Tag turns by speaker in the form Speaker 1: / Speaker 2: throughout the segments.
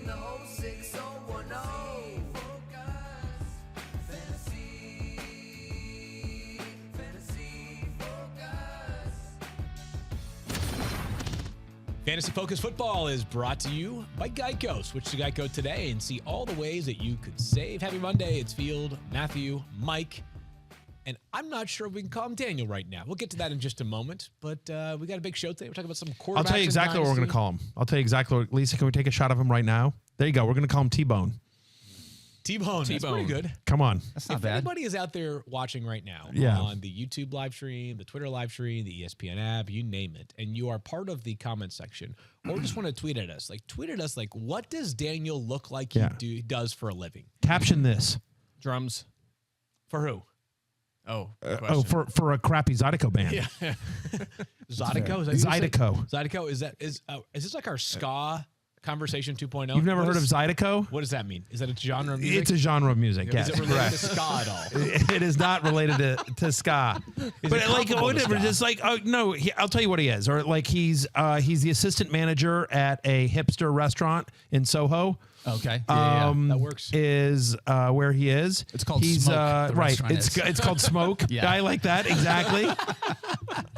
Speaker 1: the whole 6010.
Speaker 2: Fantasy Focus Football is brought to you by Geico. Switch to Geico today and see all the ways that you could save. Happy Monday. It's Field, Matthew, Mike, and I'm not sure if we can call him Daniel right now. We'll get to that in just a moment, but we got a big show today. We're talking about some quarterbacks.
Speaker 3: I'll tell you exactly what we're going to call him. I'll tell you exactly. Lisa, can we take a shot of him right now? There you go. We're going to call him T-Bone.
Speaker 2: T-Bone. That's pretty good.
Speaker 3: Come on.
Speaker 4: That's not
Speaker 2: If
Speaker 4: bad.
Speaker 2: anybody is out there watching right now on the YouTube live stream, the Twitter live stream, the ESPN app, you name it, and you are part of the comment section, or just want to tweet at us, what does Daniel look like he does for a living?
Speaker 3: Caption this.
Speaker 5: Drums.
Speaker 2: For who?
Speaker 5: Oh,
Speaker 3: for a crappy Zydeco band.
Speaker 2: Yeah. Zydeco? Is that
Speaker 3: Zydeco.
Speaker 2: Zydeco, is this like our ska conversation 2.0?
Speaker 3: You've never heard of Zydeco?
Speaker 2: What does that mean? Is that a genre of music?
Speaker 3: It's a genre of music, yes.
Speaker 2: Is it related to ska at all?
Speaker 3: It is not related to ska. But like whatever, just like I'll tell you what he is. Or like he's the assistant manager at a hipster restaurant in Soho.
Speaker 4: Okay.
Speaker 2: That works.
Speaker 3: Is where he is.
Speaker 4: It's called Smoke. The
Speaker 3: Right.
Speaker 4: restaurant is.
Speaker 3: It's called Smoke.
Speaker 4: Yeah.
Speaker 3: I like that. Exactly.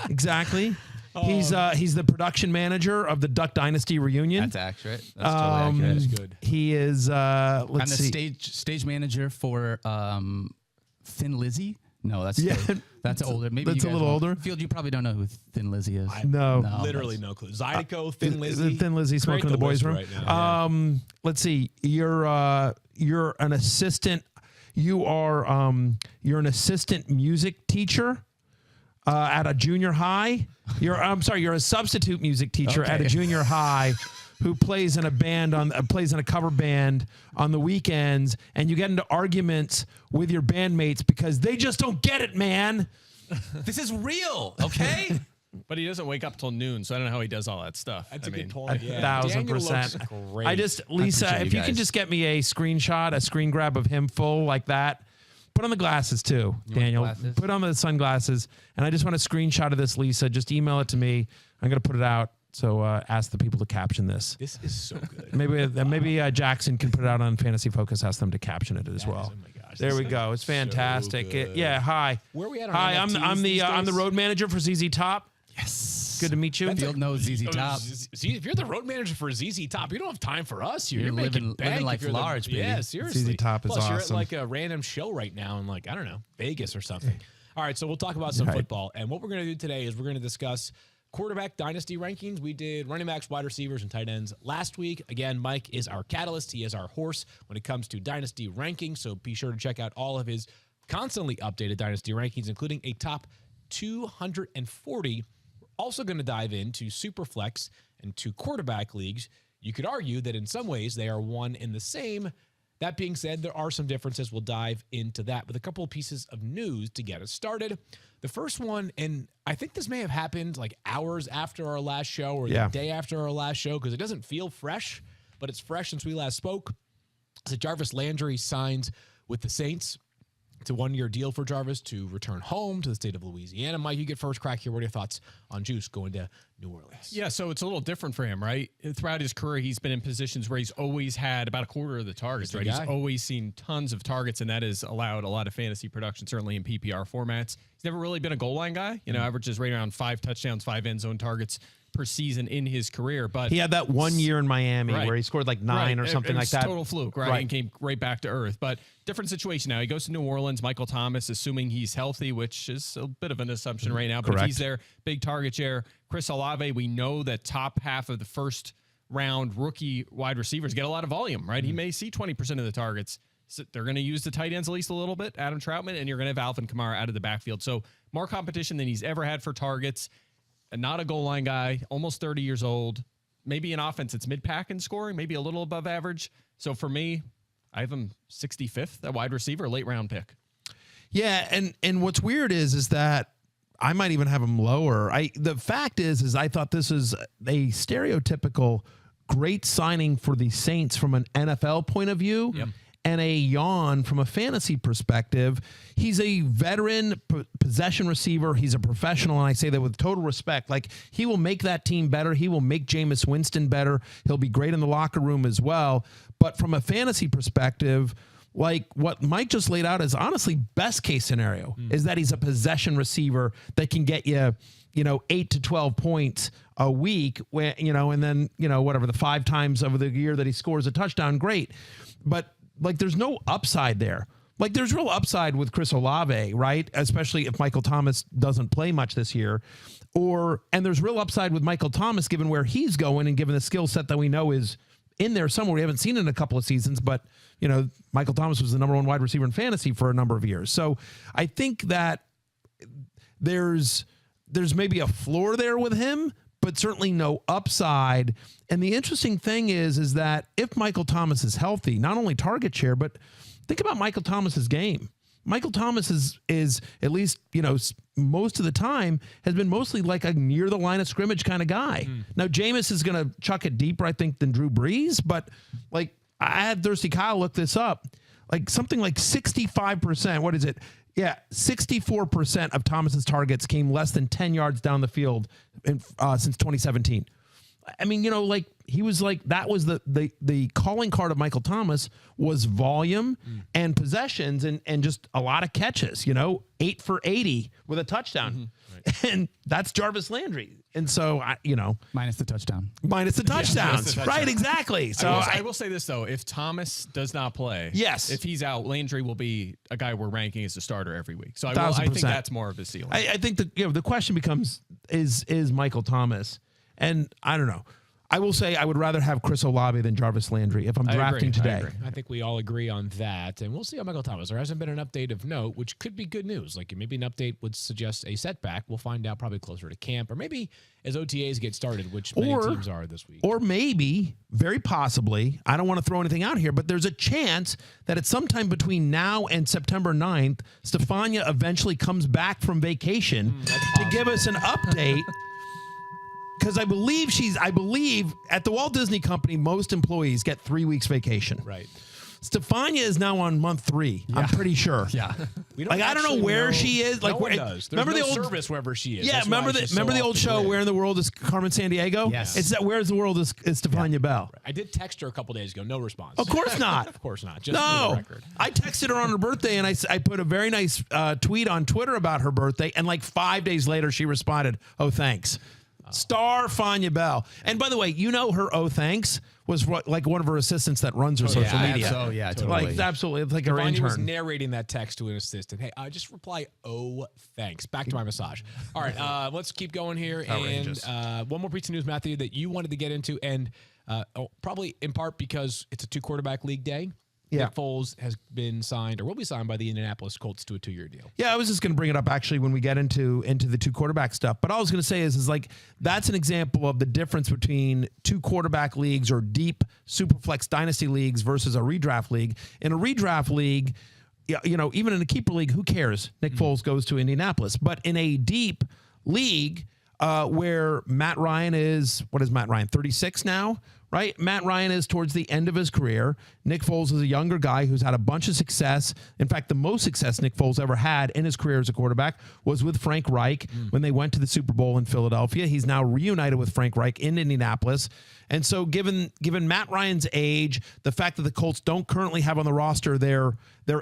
Speaker 3: Exactly. He's the production manager of the Duck Dynasty reunion.
Speaker 4: That's accurate. That's totally accurate.
Speaker 2: That's good.
Speaker 3: He is
Speaker 4: I'm the stage manager for Thin Lizzy. No, that's older. Maybe
Speaker 3: that's
Speaker 4: you
Speaker 3: a
Speaker 4: guys
Speaker 3: little
Speaker 4: won't.
Speaker 3: older.
Speaker 4: Field, you probably don't know who Thin Lizzy is.
Speaker 3: No,
Speaker 2: Literally no clue. Zydeco, Thin Lizzy.
Speaker 3: Thin Lizzy smoking in the boys' room.
Speaker 2: Right now,
Speaker 3: Let's see. You're an assistant. You're an assistant music teacher at a junior high. You're a substitute music teacher at a junior high who plays in a band plays in a cover band on the weekends, and you get into arguments with your bandmates because they just don't get it, man.
Speaker 5: This is real, okay? But he doesn't wake up till noon, so I don't know how he does all that stuff.
Speaker 2: That's a good point.
Speaker 3: 1,000%.
Speaker 2: Great.
Speaker 3: I just, Lisa, if you can just get me a screenshot, a screen grab of him full like that. Put on the glasses too, Daniel.
Speaker 4: glasses?
Speaker 3: Put on the sunglasses. And I just want a screenshot of this, Lisa. Just email it to me. I'm going to put it out. So ask the people to caption this.
Speaker 2: This is so good.
Speaker 3: Maybe Jackson can put it out on Fantasy Focus. Ask them to caption it as well.
Speaker 2: Oh my gosh.
Speaker 3: There we go. It's fantastic.
Speaker 2: So good.
Speaker 3: Hi.
Speaker 2: Where are we at on
Speaker 3: Hi,
Speaker 2: NFTs
Speaker 3: I'm
Speaker 2: these
Speaker 3: the
Speaker 2: days?
Speaker 3: road manager for ZZ Top.
Speaker 4: Yes.
Speaker 3: Good to meet you.
Speaker 4: Field knows ZZ Top.
Speaker 2: If you're the road manager for ZZ Top, you don't have time for us here.
Speaker 4: You're
Speaker 2: making
Speaker 4: living
Speaker 2: bank
Speaker 4: life
Speaker 2: if you're
Speaker 4: large, baby.
Speaker 2: Yeah, seriously.
Speaker 3: ZZ Top is
Speaker 2: Plus, you're at
Speaker 3: awesome.
Speaker 2: like a random show right now in I don't know, Vegas or something. All right, so we'll talk about some football. And what we're going to do today is we're going to discuss quarterback dynasty rankings. We did running backs, wide receivers, and tight ends last week. Again, Mike is our catalyst. He is our horse when it comes to dynasty rankings. So be sure to check out all of his constantly updated dynasty rankings, including a top 240. We're also going to dive into Superflex and two quarterback leagues. You could argue that in some ways they are one and the same. That being said, there are some differences. We'll dive into that with a couple of pieces of news to get us started. The first one, and I think this may have happened like hours after our last show or the day after our last show because it doesn't feel fresh, but it's fresh since we last spoke. So Jarvis Landry signs with the Saints. It's a one-year deal for Jarvis to return home to the state of Louisiana. Mike, you get first crack here. What are your thoughts on Juice going to New Orleans?
Speaker 5: Yeah, so it's a little different for him, right? Throughout his career, he's been in positions where he's always had about a quarter of the targets, right? He's always seen tons of targets, and that has allowed a lot of fantasy production, certainly in PPR formats. He's never really been a goal line guy. Averages right around 5 touchdowns, 5 end zone targets per season in his career. But
Speaker 3: he had that 1 year in Miami where he scored like 9 or something like that.
Speaker 5: Total fluke, right? And came right back to earth. But different situation now. He goes to New Orleans. Michael Thomas, assuming he's healthy, which is a bit of an assumption right now. But if he's there, big target share. Chris Olave, we know that top half of the first round rookie wide receivers get a lot of volume, right? He may see 20% of the targets. So they're going to use the tight ends at least a little bit, Adam Troutman, and you're going to have Alvin Kamara out of the backfield. So more competition than he's ever had for targets. Not a goal line guy, almost 30 years old. Maybe an offense that's mid-pack in scoring, maybe a little above average. So for me, I have him 65th, a wide receiver, late round pick.
Speaker 3: Yeah, and what's weird is that I might even have him lower. The fact is I thought this was a stereotypical great signing for the Saints from an NFL point of view.
Speaker 5: Yep.
Speaker 3: and a yawn from a fantasy perspective. He's a veteran possession receiver. He's a professional, and I say that with total respect. Like, he will make that team better. He will make Jameis Winston better. He'll be great in the locker room as well. But from a fantasy perspective, like what Mike just laid out is honestly best case scenario is that he's a possession receiver that can get you, 8 to 12 points a week, where, and then, whatever, the 5 times over the year that he scores a touchdown, great. But like, there's no upside there. Like, there's real upside with Chris Olave, right? Especially if Michael Thomas doesn't play much this year. And there's real upside with Michael Thomas, given where he's going and given the skill set that we know is in there somewhere. We haven't seen it in a couple of seasons, but Michael Thomas was the number 1 wide receiver in fantasy for a number of years. So I think that there's maybe a floor there with him, but certainly no upside. And the interesting thing is that if Michael Thomas is healthy, not only target share, but think about Michael Thomas's game. Michael Thomas is at least, most of the time has been mostly like a near the line of scrimmage kind of guy. Now, Jameis is going to chuck it deeper, I think, than Drew Brees. But like, I had Thirsty Kyle look this up, like something like 65%. What is it? Yeah, 64% of Thomas's targets came less than 10 yards down the field since 2017. I mean, like, he was like, that was the calling card of Michael Thomas was volume and possessions and just a lot of catches, 8 for 80 with a touchdown. Right. And that's Jarvis Landry. And so,
Speaker 4: minus the touchdown.
Speaker 3: Minus the touchdowns. Right, exactly. So
Speaker 5: I will say this, though. If Thomas does not play,
Speaker 3: yes,
Speaker 5: if he's out, Landry will be a guy we're ranking as a starter every week. So I think that's more of his ceiling.
Speaker 3: I think the question becomes, is Michael Thomas? And I don't know. I will say I would rather have Chris Olave than Jarvis Landry if I'm drafting today.
Speaker 2: I think we all agree on that. And we'll see on Michael Thomas. There hasn't been an update of note, which could be good news. Like, maybe an update would suggest a setback. We'll find out probably closer to camp, or maybe as OTAs get started, which many teams are this week.
Speaker 3: Or maybe, very possibly, I don't want to throw anything out here, but there's a chance that at some time between now and September 9th, Stefania eventually comes back from vacation to give us an update. Because I believe at the Walt Disney Company, most employees get 3 weeks vacation.
Speaker 2: Right.
Speaker 3: Stefania is now on month 3. Yeah. I'm pretty sure.
Speaker 4: Yeah.
Speaker 3: I don't know where she is. Like,
Speaker 2: no one does. There's no service wherever she is.
Speaker 3: Yeah. Remember the old show, Where in the World is Carmen Sandiego?
Speaker 4: Yes.
Speaker 3: It's that Where in the World is Stefania Bell.
Speaker 2: I did text her a couple days ago. No response.
Speaker 3: Of course not.
Speaker 2: Of course not. Just
Speaker 3: no.
Speaker 2: for the record.
Speaker 3: I texted her on her birthday, and I put a very nice tweet on Twitter about her birthday, and like 5 days later, she responded, "Oh, thanks." Star Fania Bell. And by the way, her "oh, thanks" was like one of her assistants that runs her social media.
Speaker 4: So yeah, totally.
Speaker 3: Like, absolutely. It's like her
Speaker 2: Fania
Speaker 3: intern.
Speaker 2: was narrating that text to an assistant. Hey, just reply, "oh, thanks." Back to my massage. All right, let's keep going here.
Speaker 3: Outrageous.
Speaker 2: And one more piece of news, Matthew, that you wanted to get into, and probably in part because it's a 2-quarterback league day.
Speaker 3: Yeah.
Speaker 2: Nick Foles has been signed, or will be signed by the Indianapolis Colts to a 2-year deal.
Speaker 3: Yeah, I was just going to bring it up actually when we get into the 2-quarterback stuff. But all I was going to say is like, that's an example of the difference between 2-quarterback leagues or deep superflex dynasty leagues versus a redraft league. In a redraft league, even in a keeper league, who cares? Nick Foles goes to Indianapolis. But in a deep league where Matt Ryan is, what is Matt Ryan, 36 now? Right? Matt Ryan is towards the end of his career. Nick Foles is a younger guy who's had a bunch of success. In fact, the most success Nick Foles ever had in his career as a quarterback was with Frank Reich when they went to the Super Bowl in Philadelphia. He's now reunited with Frank Reich in Indianapolis. And so given Matt Ryan's age, the fact that the Colts don't currently have on the roster their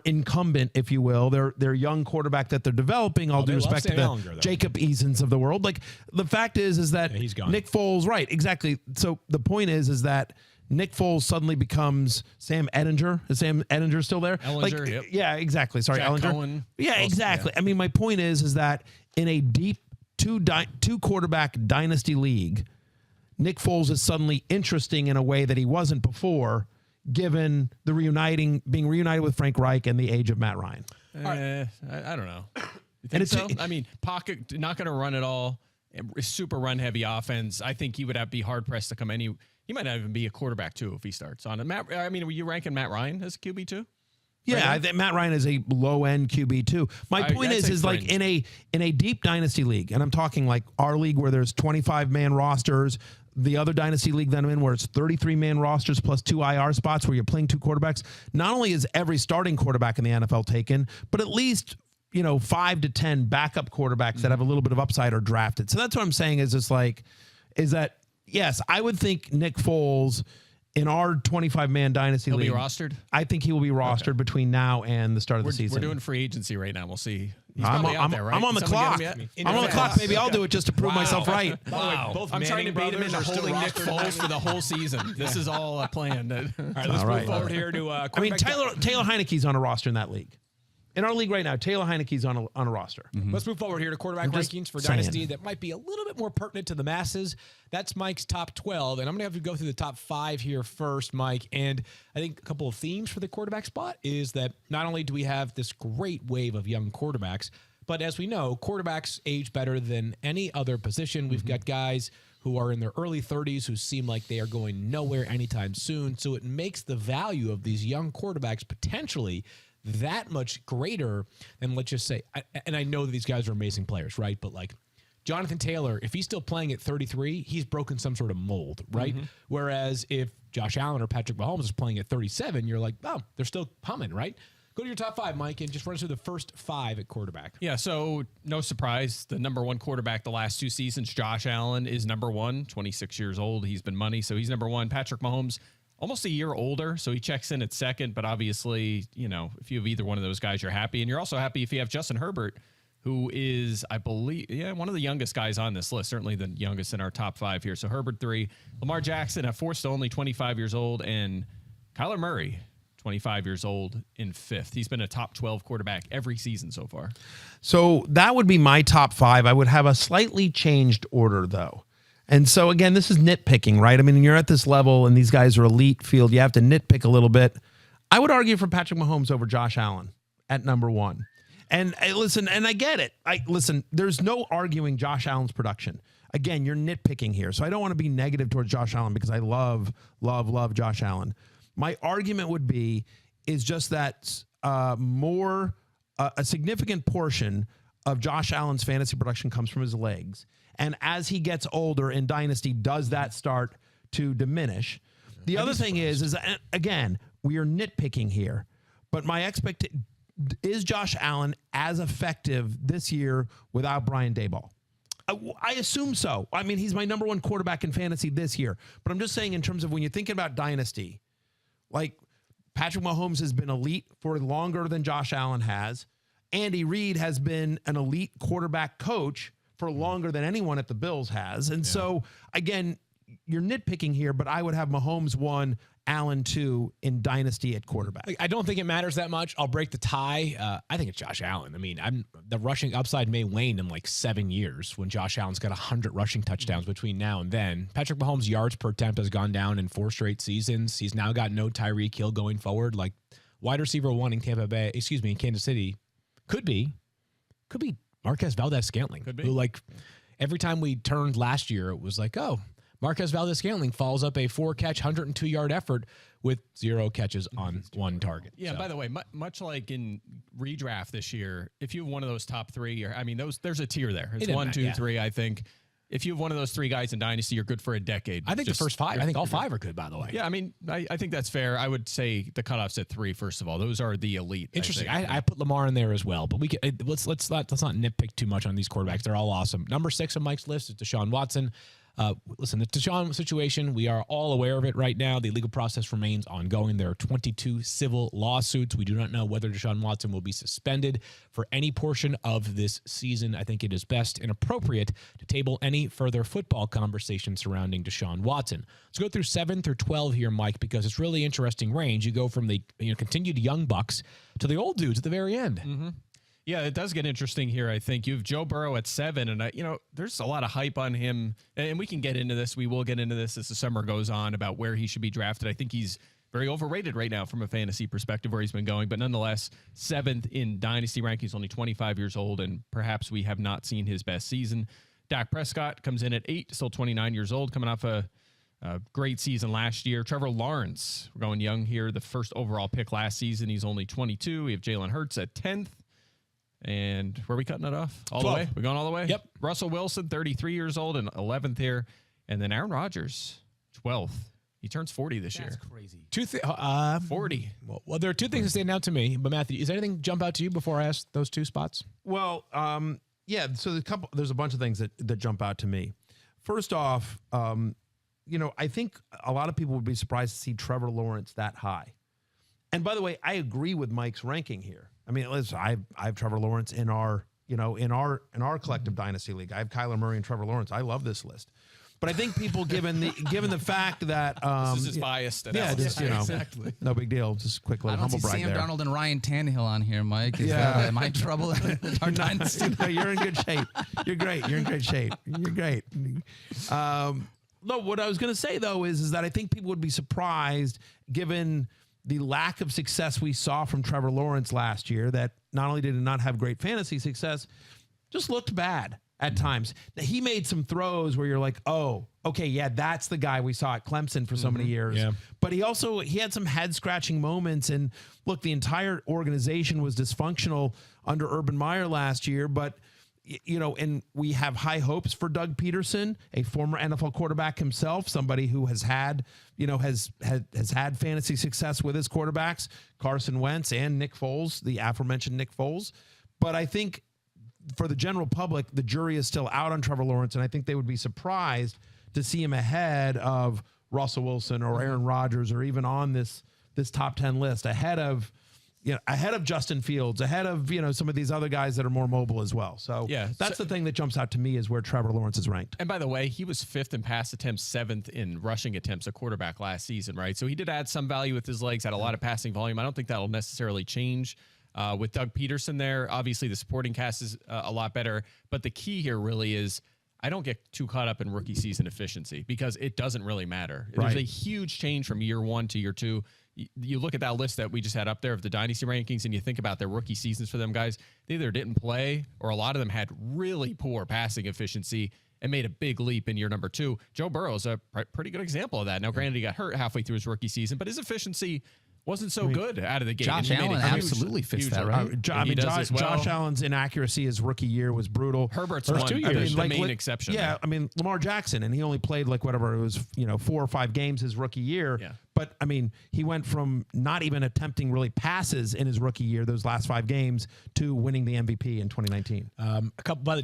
Speaker 3: incumbent, if you will, their young quarterback that they're developing, all due respect to the Jacob Easons of the world. Like, the fact is that
Speaker 2: he's gone.
Speaker 3: Nick Foles, right, exactly. So the point is that Nick Foles suddenly becomes Sam Ehlinger. Is Sam Ehlinger still there?
Speaker 5: Ehlinger, yep.
Speaker 3: Yeah, exactly. Sorry,
Speaker 5: Jack
Speaker 3: Ehlinger.
Speaker 5: Cohen.
Speaker 3: Yeah, exactly. Yeah. I mean, my point is that in a deep 2-quarterback dynasty league, Nick Foles is suddenly interesting in a way that he wasn't before, given the being reunited with Frank Reich and the age of Matt Ryan.
Speaker 5: I don't know. You think so? I mean, pocket, not going to run at all. Super run heavy offense. I think he would be hard pressed to come He might not even be a quarterback too if he starts on it. Were you ranking Matt Ryan as a QB too?
Speaker 3: Yeah, I think Matt Ryan is a low-end QB too. My point is like in a deep dynasty league, and I'm talking like our league where there's 25-man rosters, the other dynasty league that I'm in where it's 33-man rosters plus 2 IR spots where you're playing 2 quarterbacks. Not only is every starting quarterback in the NFL taken, but at least 5 to 10 backup quarterbacks that have a little bit of upside are drafted. So that's what I'm saying is that yes, I would think Nick Foles in our 25-man dynasty league,
Speaker 5: he'll be rostered.
Speaker 3: I think he will be rostered between now and the start of the season.
Speaker 5: We're doing free agency right now. We'll see.
Speaker 3: I'm on the clock. I'm on the clock, baby. I'll do it just to prove myself right.
Speaker 5: Wow. I'm trying to bait him into holding Nick Foles for the whole season. This is all planned. All right,
Speaker 2: let's move forward here to.
Speaker 3: Taylor Heineke's on a roster in that league. In our league right now, Taylor Heineke's on a roster.
Speaker 2: Mm-hmm. Let's move forward here to quarterback rankings for Dynasty that might be a little bit more pertinent to the masses. That's Mike's top 12, and I'm going to have to go through the top 5 here first, Mike. And I think a couple of themes for the quarterback spot is that not only do we have this great wave of young quarterbacks, but as we know, quarterbacks age better than any other position. We've got guys who are in their early 30s who seem like they are going nowhere anytime soon. So it makes the value of these young quarterbacks potentially that much greater than, let's just say, and I know that these guys are amazing players, right? But like Jonathan Taylor, if he's still playing at 33, he's broken some sort of mold, right? Mm-hmm. Whereas if Josh Allen or Patrick Mahomes is playing at 37, you're like, oh, they're still humming, right? Go to your top 5, Mike, and just run us through the first 5 at quarterback.
Speaker 5: Yeah, so no surprise, the number 1 quarterback the last 2 seasons, Josh Allen, is number 1, 26 years old. He's been money, so he's number 1. Patrick Mahomes, almost a year older, so he checks in at second. But obviously, if you have either one of those guys, you're happy. And you're also happy if you have Justin Herbert, who is, I believe, one of the youngest guys on this list, certainly the youngest in our top 5 here. So Herbert 3, Lamar Jackson at 4, still only 25 years old, and Kyler Murray, 25 years old, in 5th. He's been a top 12 quarterback every season so far.
Speaker 3: So that would be my top 5. I would have a slightly changed order, though. And so, again, this is nitpicking, right? I mean, you're at this level and these guys are elite field. You have to nitpick a little bit. I would argue for Patrick Mahomes over Josh Allen at number 1. And listen, and I get it. There's no arguing Josh Allen's production. Again, you're nitpicking here. So I don't want to be negative towards Josh Allen because I love Josh Allen. My argument would be is just that a significant portion of Josh Allen's fantasy production comes from his legs. And as he gets older in Dynasty, does that start to diminish? The other thing is again, we are nitpicking here, but my expectation is Josh Allen as effective this year without Brian Daboll? I assume so. I mean, he's my number 1 quarterback in fantasy this year, but I'm just saying in terms of when you're thinking about Dynasty, like Patrick Mahomes has been elite for longer than Josh Allen has. Andy Reid has been an elite quarterback coach for longer than anyone at the Bills has. And so, again, you're nitpicking here, but I would have Mahomes 1, Allen 2 in Dynasty at quarterback.
Speaker 2: I don't think it matters that much. I'll break the tie. I think it's Josh Allen. I mean, the rushing upside may wane in like 7 years when Josh Allen's got 100 rushing touchdowns between now and then. Patrick Mahomes' yards per attempt has gone down in 4 straight seasons. He's now got no Tyreek Hill going forward. Like wide receiver 1 in in Kansas City could be Marquez Valdez-Scantling, who like every time we turned last year, it was like, oh, Marquez Valdez-Scantling follows up a 4-catch, 102-yard effort with 0 catches on 1 target.
Speaker 5: Yeah, so. By the way, much like in redraft this year, if you have one of those top 3, there's a tier there. It's 1, 2, 3, I think. If you have one of those 3 guys in Dynasty, you're good for a decade.
Speaker 2: I think the first 5. I think all 5 are good, by the way.
Speaker 5: Yeah, I mean, I think that's fair. I would say the cutoff's at 3, first of all. Those are the elite.
Speaker 2: Interesting. I put Lamar in there as well, but we can, let's not nitpick too much on these quarterbacks. They're all awesome. Number 6 on Mike's list is Desean Watson. Listen, the Desean situation, we are all aware of it right now. The legal process remains ongoing. There are 22 civil lawsuits. We do not know whether Desean Watson will be suspended for any portion of this season. I think it is best and appropriate to table any further football conversation surrounding Desean Watson. Let's go through 7 through 12 here, Mike, because it's really interesting range. You go from the continued young bucks to the old dudes at the very end.
Speaker 5: Mm-hmm. Yeah, it does get interesting here, I think. You have Joe Burrow at 7, and, there's a lot of hype on him, and we can get into this. We will get into this as the summer goes on about where he should be drafted. I think he's very overrated right now from a fantasy perspective where he's been going, but nonetheless, 7th in Dynasty rankings, only 25 years old, and perhaps we have not seen his best season. Dak Prescott comes in at 8, still 29 years old, coming off a Great season last year. Trevor Lawrence, we're going young here. The first overall pick last season. He's only 22. We have Jalen Hurts at 10th. And where are we cutting it off? All
Speaker 2: 12.
Speaker 5: the way? We're going all the way?
Speaker 2: Yep.
Speaker 5: Russell Wilson, 33 years old and 11th here. And then Aaron Rodgers, 12th. He turns 40 this year.
Speaker 4: Crazy.
Speaker 5: 40.
Speaker 2: Well, there are two things that stand out to me. But Matthew, is anything jump out to you before I ask those two spots?
Speaker 3: Well, yeah. So there's a bunch of things that jump out to me. First off, I think a lot of people would be surprised to see Trevor Lawrence that high. And by the way, I agree with Mike's ranking here. I mean, listen, I have Trevor Lawrence in our collective dynasty league. I have Kyler Murray and Trevor Lawrence. I love this list. But I think people, given the fact that
Speaker 5: This is just biased.
Speaker 3: just
Speaker 4: Exactly.
Speaker 3: no big deal. Just a quick
Speaker 4: I
Speaker 3: little
Speaker 4: don't
Speaker 3: humble
Speaker 4: see
Speaker 3: brag
Speaker 4: Sam
Speaker 3: there.
Speaker 4: Darnold and Ryan Tannehill on here, Mike. Am I in trouble? Our dynasty.
Speaker 3: No, you're in good shape. You're great. You're in great shape. You're great. No, what I was going to say, though, is that I think people would be surprised, given the lack of success we saw from Trevor Lawrence last year, that not only did he not have great fantasy success, just looked bad at times. He made some throws where you're like, oh, okay, yeah, that's the guy we saw at Clemson for so many years.
Speaker 2: Yeah.
Speaker 3: But he had some head-scratching moments. And look, the entire organization was dysfunctional under Urban Meyer last year, but and we have high hopes for Doug Peterson, a former NFL quarterback himself, somebody who has had fantasy success with his quarterbacks, Carson Wentz and Nick Foles, the aforementioned Nick Foles. But I think for the general public, the jury is still out on Trevor Lawrence, and I think they would be surprised to see him ahead of Russell Wilson or Aaron Rodgers, or even on this top 10 list, ahead of Justin Fields, ahead of some of these other guys that are more mobile as well. So that's the thing that jumps out to me, is where Trevor Lawrence is ranked.
Speaker 5: And by the way, he was 5th in pass attempts, 7th in rushing attempts, a quarterback last season, right? So he did add some value with his legs, had a lot of passing volume. I don't think that'll necessarily change with Doug Peterson there. Obviously, the supporting cast is a lot better. But the key here really is, I don't get too caught up in rookie season efficiency, because it doesn't really matter.
Speaker 3: Right.
Speaker 5: There's a huge change from year 1 to year 2. You look at that list that we just had up there of the dynasty rankings, and you think about their rookie seasons for them guys. They either didn't play, or a lot of them had really poor passing efficiency and made a big leap in year number 2. Joe Burrow is a pretty good example of that. Now, granted, he got hurt halfway through his rookie season, but his efficiency wasn't so good out of the gate.
Speaker 4: Josh
Speaker 5: and he made
Speaker 4: Allen
Speaker 5: a huge-
Speaker 4: absolutely fits
Speaker 5: huge
Speaker 4: that,
Speaker 5: leap.
Speaker 4: right?
Speaker 3: Josh Allen's inaccuracy his rookie year was brutal.
Speaker 5: Herbert's
Speaker 2: First
Speaker 5: one,
Speaker 2: 2 years.
Speaker 5: the main exception.
Speaker 3: Yeah, I mean, Lamar Jackson, and he only played 4 or 5 games his rookie year.
Speaker 5: Yeah.
Speaker 3: But I mean, he went from not even attempting really passes in his rookie year, those last 5 games, to winning the MVP in 2019.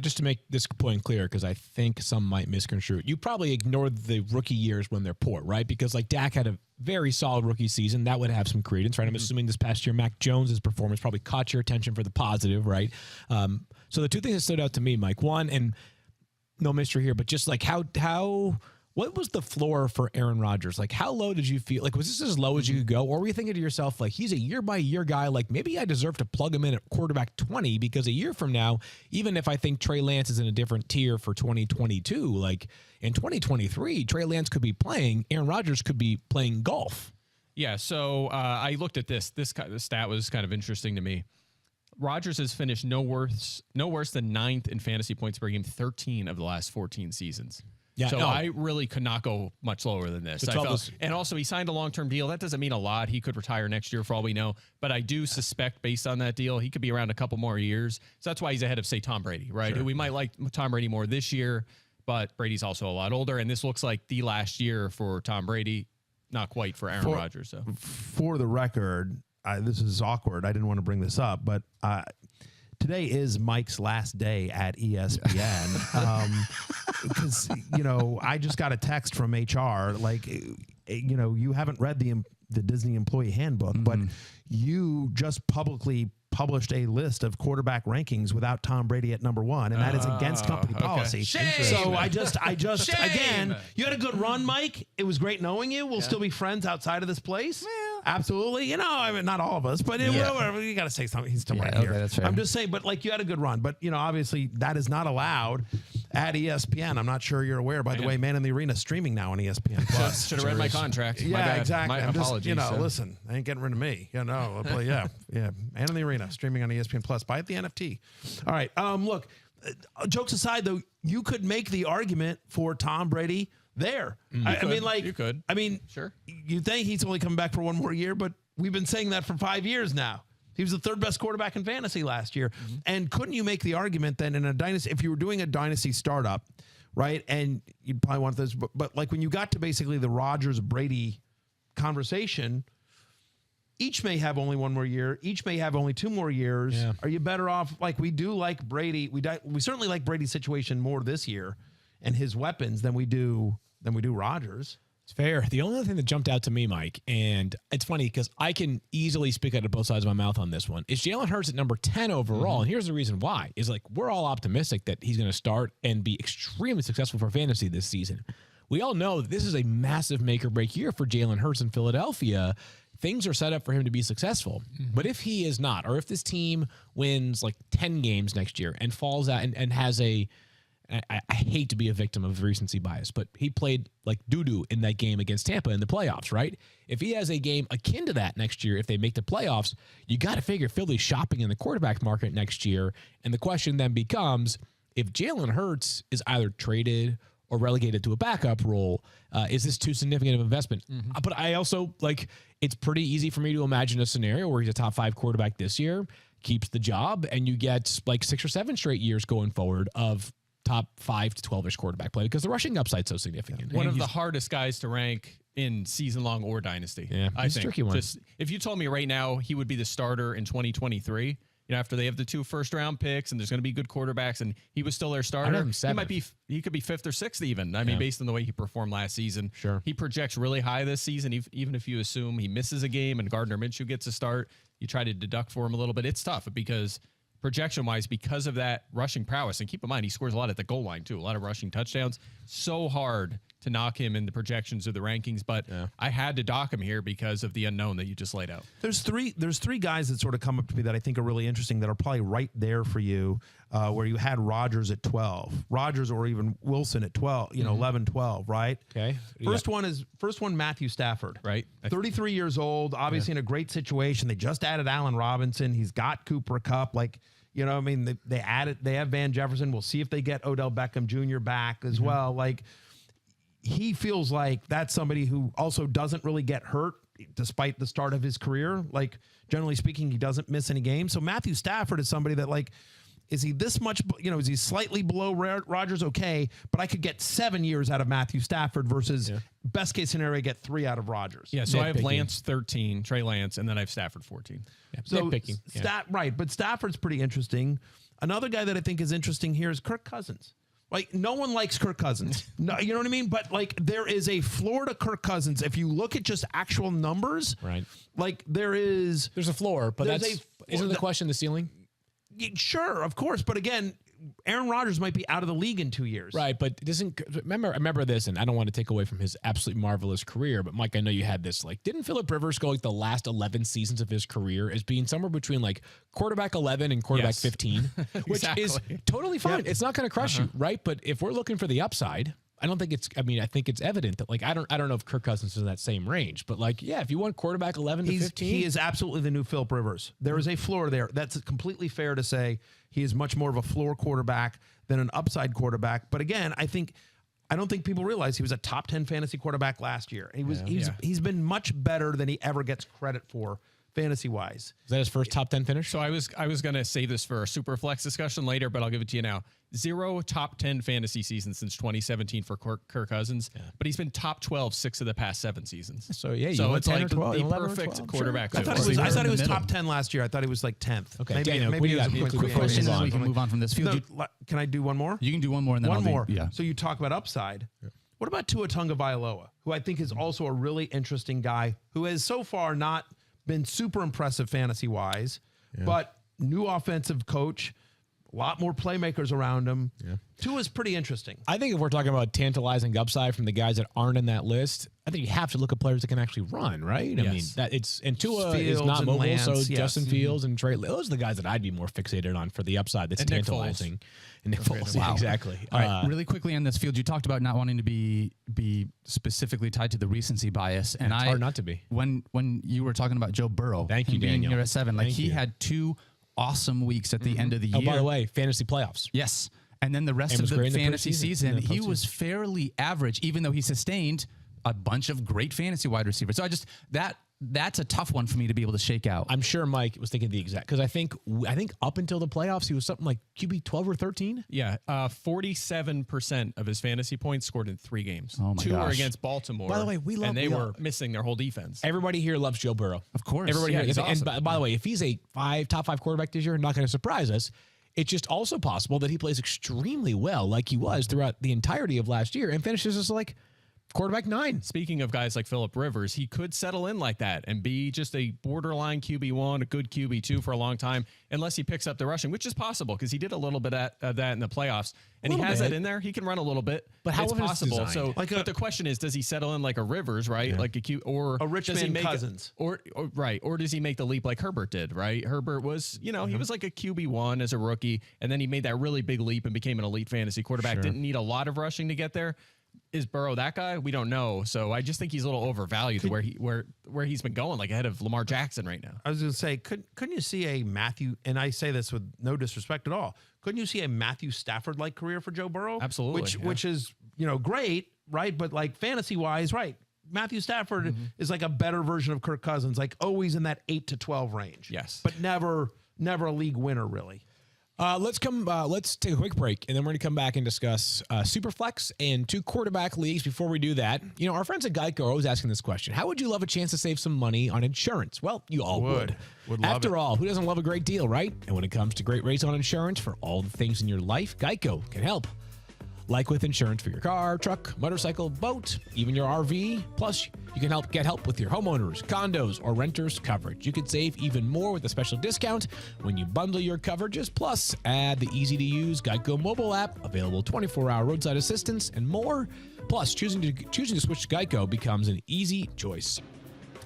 Speaker 2: Just to make this point clear, because I think some might misconstrue it. You probably ignored the rookie years when they're poor, right? Because Dak had a very solid rookie season. That would have some credence, right? I'm assuming this past year, Mac Jones's performance probably caught your attention for the positive, right? So the two things that stood out to me, Mike, one, and no mystery here, but just what was the floor for Aaron Rodgers? How low did you feel? Was this as low as you could go? Or were you thinking to yourself, he's a year-by-year guy, maybe I deserve to plug him in at quarterback 20, because a year from now, even if I think Trey Lance is in a different tier for 2022, in 2023, Trey Lance could be playing, Aaron Rodgers could be playing golf.
Speaker 5: Yeah, so I looked at this. This stat was kind of interesting to me. Rodgers has finished no worse than 9th in fantasy points per game 13 of the last 14 seasons.
Speaker 2: Yeah,
Speaker 5: so
Speaker 2: no.
Speaker 5: I really could not go much lower than this. And also, he signed a long-term deal. That doesn't mean a lot. He could retire next year for all we know. But I do suspect, based on that deal, he could be around a couple more years. So that's why he's ahead of, say, Tom Brady, right?
Speaker 3: Sure.
Speaker 5: We might like Tom Brady more this year, but Brady's also a lot older. And this looks like the last year for Tom Brady, not quite for Aaron Rodgers. So,
Speaker 3: for the record, this is awkward. I didn't want to bring this up, but today is Mike's last day at ESPN. Because, I just got a text from HR, you haven't read the Disney employee handbook, but you just publicly published a list of quarterback rankings without Tom Brady at number 1, and that is against company policy.
Speaker 4: Shame.
Speaker 3: So I just
Speaker 4: Shame.
Speaker 3: again, you had a good run, Mike. It was great knowing you. We'll still be friends outside of this place. Absolutely. Not all of us, but whatever. You got to say something. He's still right here.
Speaker 4: That's fair.
Speaker 3: I'm just saying, but you had a good run. But, obviously that is not allowed at ESPN. I'm not sure you're aware. By the way, Man in the Arena streaming now on ESPN Plus.
Speaker 5: should have read my contract.
Speaker 3: Yeah,
Speaker 5: my bad.
Speaker 3: exactly.
Speaker 5: My
Speaker 3: I'm just,
Speaker 5: apologies.
Speaker 3: listen, I ain't getting rid of me. I'll play, yeah. Man in the Arena streaming on ESPN Plus. Buy it the NFT. All right. Look, jokes aside, though, you could make the argument for Tom Brady there. I mean, like,
Speaker 5: you could.
Speaker 3: I mean,
Speaker 5: Sure.
Speaker 3: you think he's only coming back for one more year, but we've been saying that for 5 years now. He was the third best quarterback in fantasy last year. And couldn't you make the argument then in a dynasty, if you were doing a dynasty startup, right? And you'd probably want this, but like when you got to basically the Rodgers Brady conversation, each may have only one more year. Each may have only 2 more years.
Speaker 2: Yeah.
Speaker 3: Are you better off? Like we do like Brady. We certainly like Brady's situation more this year and his weapons than we do Rodgers.
Speaker 2: It's fair. The only other thing that jumped out to me, Mike, and it's funny because I can easily speak out of both sides of my mouth on this one, is Jalen Hurts at number 10 overall. And here's the reason why. Is like we're all optimistic that he's going to start and be extremely successful for fantasy this season. We all know that this is a massive make or break year for Jalen Hurts in Philadelphia. Things are set up for him to be successful. But if he is not, or if this team wins like 10 games next year and falls out and has I hate to be a victim of recency bias, but he played like doo-doo in that game against Tampa in the playoffs, right? If he has a game akin to that next year, if they make the playoffs, you got to figure Philly's shopping in the quarterback market next year. And the question then becomes, if Jalen Hurts is either traded or relegated to a backup role, is this too significant of an investment? But I also, like, it's pretty easy for me to imagine a scenario where he's a top 5 quarterback this year, keeps the job, and you get like 6 or 7 straight years going forward of top 5 to 12-ish quarterback play because the rushing upside's so significant.
Speaker 5: One of the hardest guys to rank in season-long or dynasty.
Speaker 2: Yeah,
Speaker 5: I
Speaker 2: he's a
Speaker 5: think.
Speaker 2: tricky one.
Speaker 5: Just, if you told me right now he would be the starter in 2023, after they have the 2 first-round picks and there's going to be good quarterbacks, and he was still their starter, he could be 5th or 6th even. I mean, based on the way he performed last season.
Speaker 2: Sure.
Speaker 5: He projects really high this season, even if you assume he misses a game and Gardner Minshew gets a start, you try to deduct for him a little bit. It's tough because projection-wise, because of that rushing prowess, and keep in mind, he scores a lot at the goal line, too, a lot of rushing touchdowns. So hard to knock him in the projections of the rankings, but I had to dock him here because of the unknown that you just laid out.
Speaker 3: There's three guys that sort of come up to me that I think are really interesting that are probably right there for you, where you had Rodgers at 12, Rodgers or even Wilson at 12, 11, 12, right?
Speaker 2: Okay.
Speaker 3: First one, Matthew Stafford,
Speaker 5: right?
Speaker 3: 33 years old, obviously in a great situation. They just added Allen Robinson. He's got Cooper Kupp. Like, I mean, they have Van Jefferson. We'll see if they get Odell Beckham Jr. back as well. Like, he feels like that's somebody who also doesn't really get hurt despite the start of his career. Like, generally speaking, he doesn't miss any games. So Matthew Stafford is somebody that, like, is he this much, is he slightly below Rodgers? Okay, but I could get 7 years out of Matthew Stafford versus best case scenario, I get 3 out of Rodgers.
Speaker 5: Yeah, so I have Lance 13, Trey Lance, and then I have Stafford 14.
Speaker 2: Yeah,
Speaker 3: so
Speaker 2: nitpicking.
Speaker 3: Right, but Stafford's pretty interesting. Another guy that I think is interesting here is Kirk Cousins. Like, no one likes Kirk Cousins. No, you know what I mean? But, like, there is a floor to Kirk Cousins. If you look at just actual numbers,
Speaker 2: right?
Speaker 3: Like, there's a floor, but
Speaker 2: isn't the question the ceiling?
Speaker 3: Sure, of course. But again, Aaron Rodgers might be out of the league in 2 years.
Speaker 2: Right, but remember this, and I don't want to take away from his absolutely marvelous career, but Mike, I know you had this. Like, didn't Phillip Rivers go like the last 11 seasons of his career as being somewhere between like quarterback 11 and quarterback 15, which is totally fine. Yep. It's not going to crush you, right? But if we're looking for the upside, I think it's evident that, like, I don't know if Kirk Cousins is in that same range, but like, yeah, if you want quarterback 11 to 15.
Speaker 3: He is absolutely the new Phillip Rivers. There is a floor there. That's completely fair to say. He is much more of a floor quarterback than an upside quarterback. But again, I don't think people realize he was a top 10 fantasy quarterback last year. He's been much better than he ever gets credit for fantasy wise.
Speaker 2: Is that his first top 10 finish?
Speaker 5: So I was going to save this for a super flex discussion later, but I'll give it to you now. 0 top 10 fantasy seasons since 2017 for Kirk Cousins, but he's been top 12 6 of the past 7 seasons.
Speaker 2: So yeah,
Speaker 5: so it's
Speaker 2: 10
Speaker 5: like
Speaker 2: or 12,
Speaker 5: the
Speaker 2: 11
Speaker 5: perfect
Speaker 2: 12,
Speaker 5: quarterback.
Speaker 3: Sure. I thought he was top 10 last year. I thought he was like 10th.
Speaker 2: Okay,
Speaker 3: maybe
Speaker 2: Daniel,
Speaker 3: he was
Speaker 4: Quick question, and we can move on from this field.
Speaker 3: No, can I do one more?
Speaker 4: You can do one more, and then
Speaker 3: one more.
Speaker 4: Yeah.
Speaker 3: So you talk about upside. Yeah. What about Tua Tagovailoa, who I think is also a really interesting guy who has so far not been super impressive fantasy-wise, but new offensive coach, a lot more playmakers around him. Yeah. Tua's pretty interesting.
Speaker 2: I think if we're talking about tantalizing upside from the guys that aren't in that list, I think you have to look at players that can actually run, right? I mean, Tua is not mobile, Lance, so Justin Fields and Trey, those are the guys that I'd be more fixated on for the upside that's tantalizing. And Nick Foles,
Speaker 4: wow.
Speaker 2: Exactly.
Speaker 4: All right, really quickly on this field, you talked about not wanting to be specifically tied to the recency bias, and
Speaker 2: it's hard not to be.
Speaker 4: When you were talking about Joe Burrow,
Speaker 2: thank you,
Speaker 4: being
Speaker 2: Daniel.
Speaker 4: here at 7, like he had 2 awesome weeks at the end of the year.
Speaker 2: Oh, by the way, fantasy playoffs.
Speaker 4: Yes. And then the rest
Speaker 2: And
Speaker 4: of
Speaker 2: was great
Speaker 4: the
Speaker 2: in the
Speaker 4: fantasy
Speaker 2: preseason,
Speaker 4: season,
Speaker 2: in the
Speaker 4: he
Speaker 2: postseason.
Speaker 4: was fairly average, even though he sustained a bunch of great fantasy wide receivers. So that's a tough one for me to be able to shake out.
Speaker 2: I'm sure Mike was thinking the exact, because I think up until the playoffs, he was something like QB 12 or 13.
Speaker 5: Yeah, 47% of his fantasy points scored in 3 games.
Speaker 4: Oh, my
Speaker 5: 2 were
Speaker 4: gosh.
Speaker 5: against Baltimore.
Speaker 2: By the way,
Speaker 5: and they were missing their whole defense.
Speaker 2: Everybody here loves Joe Burrow.
Speaker 4: Of course.
Speaker 2: Everybody
Speaker 5: Yeah,
Speaker 2: here.
Speaker 5: he's
Speaker 2: And
Speaker 5: awesome.
Speaker 2: by the way, if he's a top 5 quarterback this year, not going to surprise us. It's just also possible that he plays extremely well, like he was throughout the entirety of last year, and finishes as like quarterback 9.
Speaker 5: Speaking of guys like Phillip Rivers, he could settle in like that and be just a borderline QB1, a good QB2 for a long time, unless he picks up the rushing, which is possible because he did a little bit of that in the playoffs. And he has that in there. He can run a little bit,
Speaker 2: But how
Speaker 5: it's
Speaker 2: often is
Speaker 5: possible.
Speaker 2: designed?
Speaker 5: So,
Speaker 2: Like
Speaker 5: but the question is, does he settle in like a Rivers, right? Like a Q, or
Speaker 3: A rich
Speaker 5: does he
Speaker 3: man
Speaker 5: make
Speaker 3: Cousins.
Speaker 5: or does he make the leap like Herbert did? Right? Herbert was, he was like a QB1 as a rookie, and then he made that really big leap and became an elite fantasy quarterback. Didn't need a lot of rushing to get there. Is Burrow that guy? We don't know. So I just think he's a little overvalued where he's been going, like ahead of Lamar Jackson right now.
Speaker 3: I was going to say, couldn't you see a Matthew, and I say this with no disrespect at all, couldn't you see a Matthew Stafford-like career for Joe Burrow?
Speaker 5: Absolutely,
Speaker 3: Which is, great, right? But like fantasy-wise, right, Matthew Stafford is like a better version of Kirk Cousins, like always in that 8 to 12 range.
Speaker 5: Yes.
Speaker 3: But never a league winner, really.
Speaker 2: Let's take a quick break, and then we're going to come back and discuss Superflex and 2 quarterback leagues. Before we do that, our friends at Geico are always asking this question: how would you love a chance to save some money on insurance? Well, you all would.
Speaker 3: Would love
Speaker 2: After
Speaker 3: it.
Speaker 2: all, who doesn't love a great deal, right? And when it comes to great rates on insurance for all the things in your life, Geico can help. Like with insurance for your car, truck, motorcycle, boat, even your RV. Plus, you can get help with your homeowners, condos, or renters coverage. You could save even more with a special discount when you bundle your coverages. Plus, add the easy-to-use Geico mobile app, available 24-hour roadside assistance, and more. Plus, choosing to switch to Geico becomes an easy choice.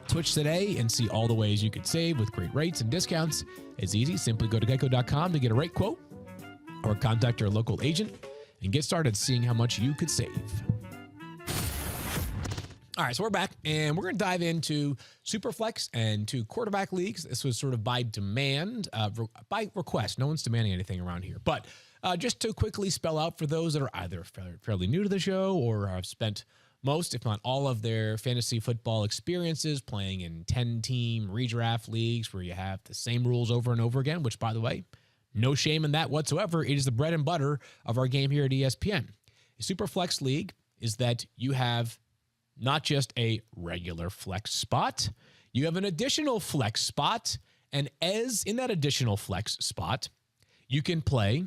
Speaker 2: Switch today and see all the ways you could save with great rates and discounts. It's easy. Simply go to geico.com to get a rate quote or contact your local agent and get started seeing how much you could save. All right, so we're back, and we're going to dive into Superflex and 2 quarterback leagues. This was sort of by demand, by request. No one's demanding anything around here. But just to quickly spell out for those that are either fairly new to the show or have spent most, if not all, of their fantasy football experiences playing in 10-team redraft leagues where you have the same rules over and over again, which, by the way, no shame in that whatsoever. It is the bread and butter of our game here at ESPN. A Superflex league is that you have not just a regular flex spot, you have an additional flex spot. And as in that additional flex spot, you can play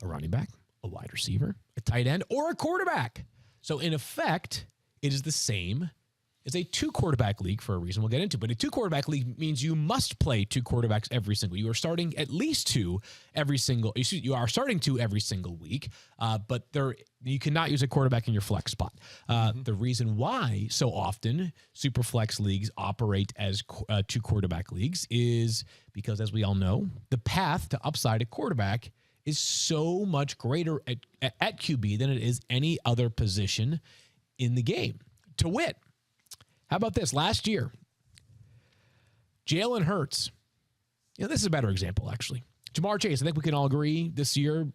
Speaker 2: a running back, a wide receiver, a tight end, or a quarterback. So in effect, it is the same as a 2 quarterback league for a reason we'll get into. But a 2 quarterback league means you must play 2 quarterbacks every single. You are starting at least 2 every single. You are starting 2 every single week. But you cannot use a quarterback in your flex spot. The reason why so often super flex leagues operate as 2 quarterback leagues is because, as we all know, the path to upside a quarterback is so much greater at QB than it is any other position in the game. To wit, how about this? Last year, Jalen Hurts. This is a better example, actually. Jamar Chase, I think we can all agree this year,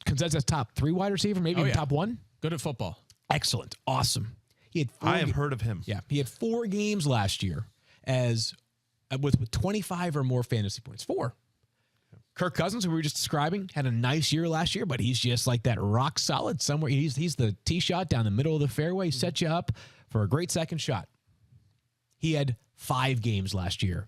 Speaker 2: consensus top 3 wide receiver, maybe even top 1.
Speaker 5: Good at football.
Speaker 2: Excellent. Awesome. He had 4
Speaker 3: I have heard of him.
Speaker 2: Yeah, he had 4 games last year with 25 or more fantasy points. 4. Kirk Cousins, who we were just describing, had a nice year last year, but he's just like that rock solid somewhere. He's the tee shot down the middle of the fairway, set you up for a great second shot. He had 5 games last year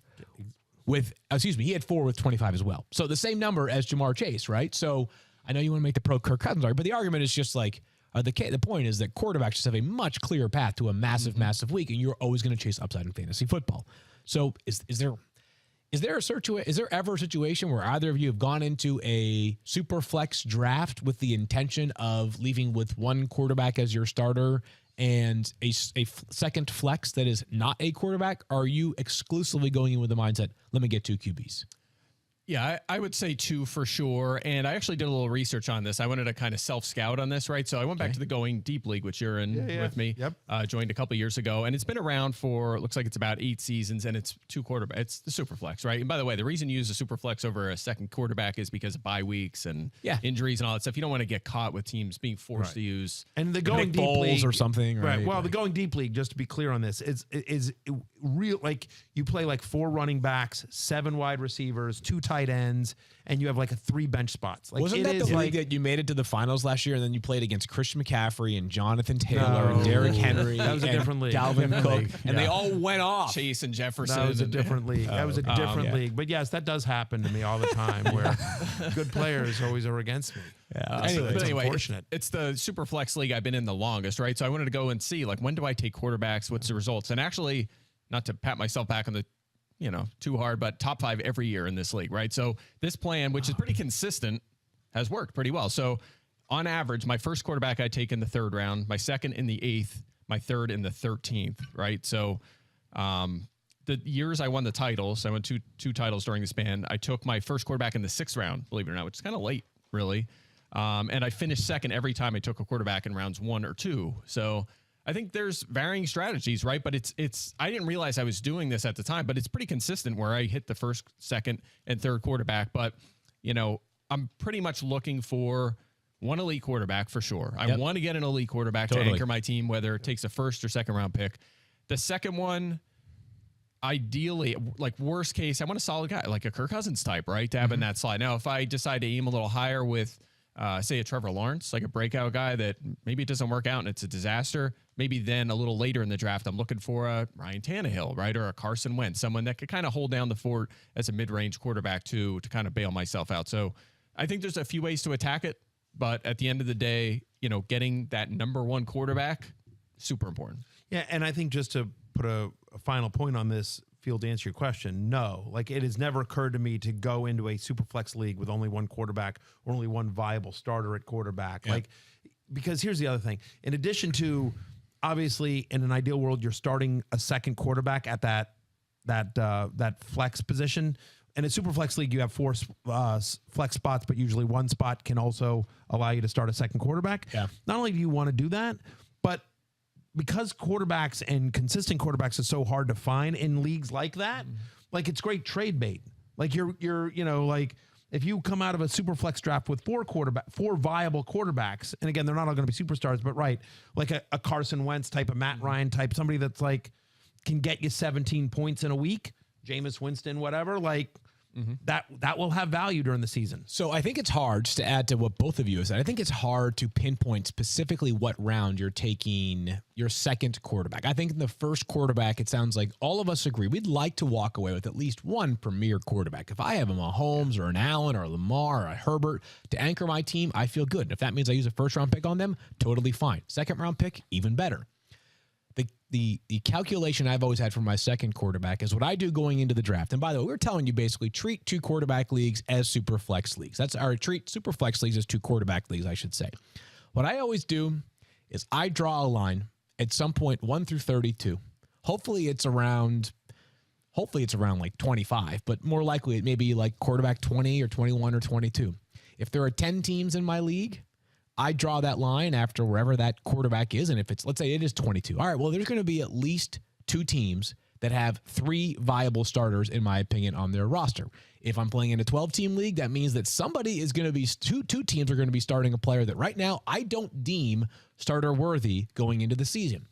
Speaker 2: he had 4 with 25 as well. So the same number as Jamar Chase, right? So I know you want to make the pro Kirk Cousins argument, but the argument is just like, the point is that quarterbacks just have a much clearer path to a massive, massive week, and you're always going to chase upside in fantasy football. So is there ever a situation where either of you have gone into a super flex draft with the intention of leaving with 1 quarterback as your starter and a second flex that is not a quarterback? Or are you exclusively going in with the mindset, let me get 2 QBs?
Speaker 5: Yeah, I would say 2 for sure. And I actually did a little research on this. I wanted to kind of self-scout on this, right? So I went back to the Going Deep League, which you're in with me.
Speaker 3: Yep.
Speaker 5: Joined a couple years ago. And it's been around for, looks like it's about 8 seasons, and it's 2 quarterbacks. It's the Superflex, right? And by the way, the reason you use a Superflex over a second quarterback is because of bye weeks and injuries and all that stuff. You don't want to get caught with teams being forced to use.
Speaker 3: And the Going Deep
Speaker 2: Foles
Speaker 3: League
Speaker 2: or something, right?
Speaker 3: Well, the Going Deep League, just to be clear on this, is real. Like you play like 4 running backs, 7 wide receivers, 2 tight ends, and you have like 3 bench spots. Like,
Speaker 2: Wasn't that the league that you made it to the finals last year, and then you played against Christian McCaffrey and Jonathan Taylor and Derrick Henry?
Speaker 3: That was a
Speaker 2: and
Speaker 3: different league.
Speaker 2: Dalvin Cook,
Speaker 3: league.
Speaker 2: and they all went off.
Speaker 5: Chase and Jefferson.
Speaker 3: That was a different league. That was a different
Speaker 2: yeah.
Speaker 3: league. But yes, that does happen to me all the time, where good players always are against me.
Speaker 2: Yeah.
Speaker 3: It's
Speaker 5: Anyway,
Speaker 3: unfortunate.
Speaker 5: it's the Superflex league I've been in the longest, right? So I wanted to go and see, like, when do I take quarterbacks? What's the results? And actually, not to pat myself back on the too hard, but top 5 every year in this league, right? So this plan, which is pretty consistent, has worked pretty well. So on average, my first quarterback I take in the 3rd round, my second in the 8th, my 3rd in the 13th, right? So the years I won the titles, I won two titles during the span. I took my first quarterback in the 6th round, believe it or not, which is kind of late, really. And I finished second every time I took a quarterback in rounds 1 or 2. So I think there's varying strategies, right? But it's I didn't realize I was doing this at the time, but it's pretty consistent where I hit the first, second, and 3rd quarterback. But, I'm pretty much looking for one elite quarterback for sure. I want to get an elite quarterback to anchor my team, whether it takes a 1st or 2nd round pick. The second one, ideally, like worst case, I want a solid guy, like a Kirk Cousins type, right? To have in that slot. Now, if I decide to aim a little higher with, say, a Trevor Lawrence, like a breakout guy that maybe it doesn't work out and it's a disaster, maybe then a little later in the draft, I'm looking for a Ryan Tannehill, right? Or a Carson Wentz, someone that could kind of hold down the fort as a mid-range quarterback to kind of bail myself out. So I think there's a few ways to attack it, but at the end of the day, getting that number 1 quarterback, super important.
Speaker 3: Yeah, and I think just to put a final point on this, Field, to answer your question, no. Like, it has never occurred to me to go into a super flex league with only 1 quarterback or only 1 viable starter at quarterback. Yeah. Like, because here's the other thing. In addition to, obviously, in an ideal world, you're starting a 2nd quarterback at that flex position. In a super flex league, you have 4 flex spots, but usually 1 spot can also allow you to start a 2nd quarterback. Yeah. Not only do you want to do that, but because quarterbacks and consistent quarterbacks are so hard to find in leagues like that, like, it's great trade bait. Like, you're like, if you come out of a super flex draft with 4 viable quarterbacks, and again, they're not all going to be superstars, but like a Carson Wentz type, a Matt Ryan type, somebody that's like can get you 17 points in a week, Jameis Winston, whatever, like, that will have value during the season.
Speaker 2: So I think it's hard, just to add to what both of you have said, I think it's hard to pinpoint specifically what round you're taking your 2nd quarterback. I think in the 1st quarterback, it sounds like all of us agree we'd like to walk away with at least 1 premier quarterback. If I have a Mahomes or an Allen or a Lamar or a Herbert to anchor my team, I feel good. If that means I use a 1st round pick on them, totally fine. 2nd round pick, even better. The calculation I've always had for my 2nd quarterback is what I do going into the draft. And by the way, we're telling you basically treat 2 quarterback leagues as super flex leagues. Treat super flex leagues as 2 quarterback leagues, I should say. What I always do is I draw a line at some point 1 through 32. Hopefully it's around like 25, but more likely it may be like quarterback 20 or 21 or 22. If there are 10 teams in my league, I draw that line after wherever that quarterback is. And if it's, let's say it is 22. All right, well, there's going to be at least 2 teams that have 3 viable starters, in my opinion, on their roster. If I'm playing in a 12-team league, that means that somebody is going to be, two teams are going to be starting a player that right now I don't deem starter worthy going into the season.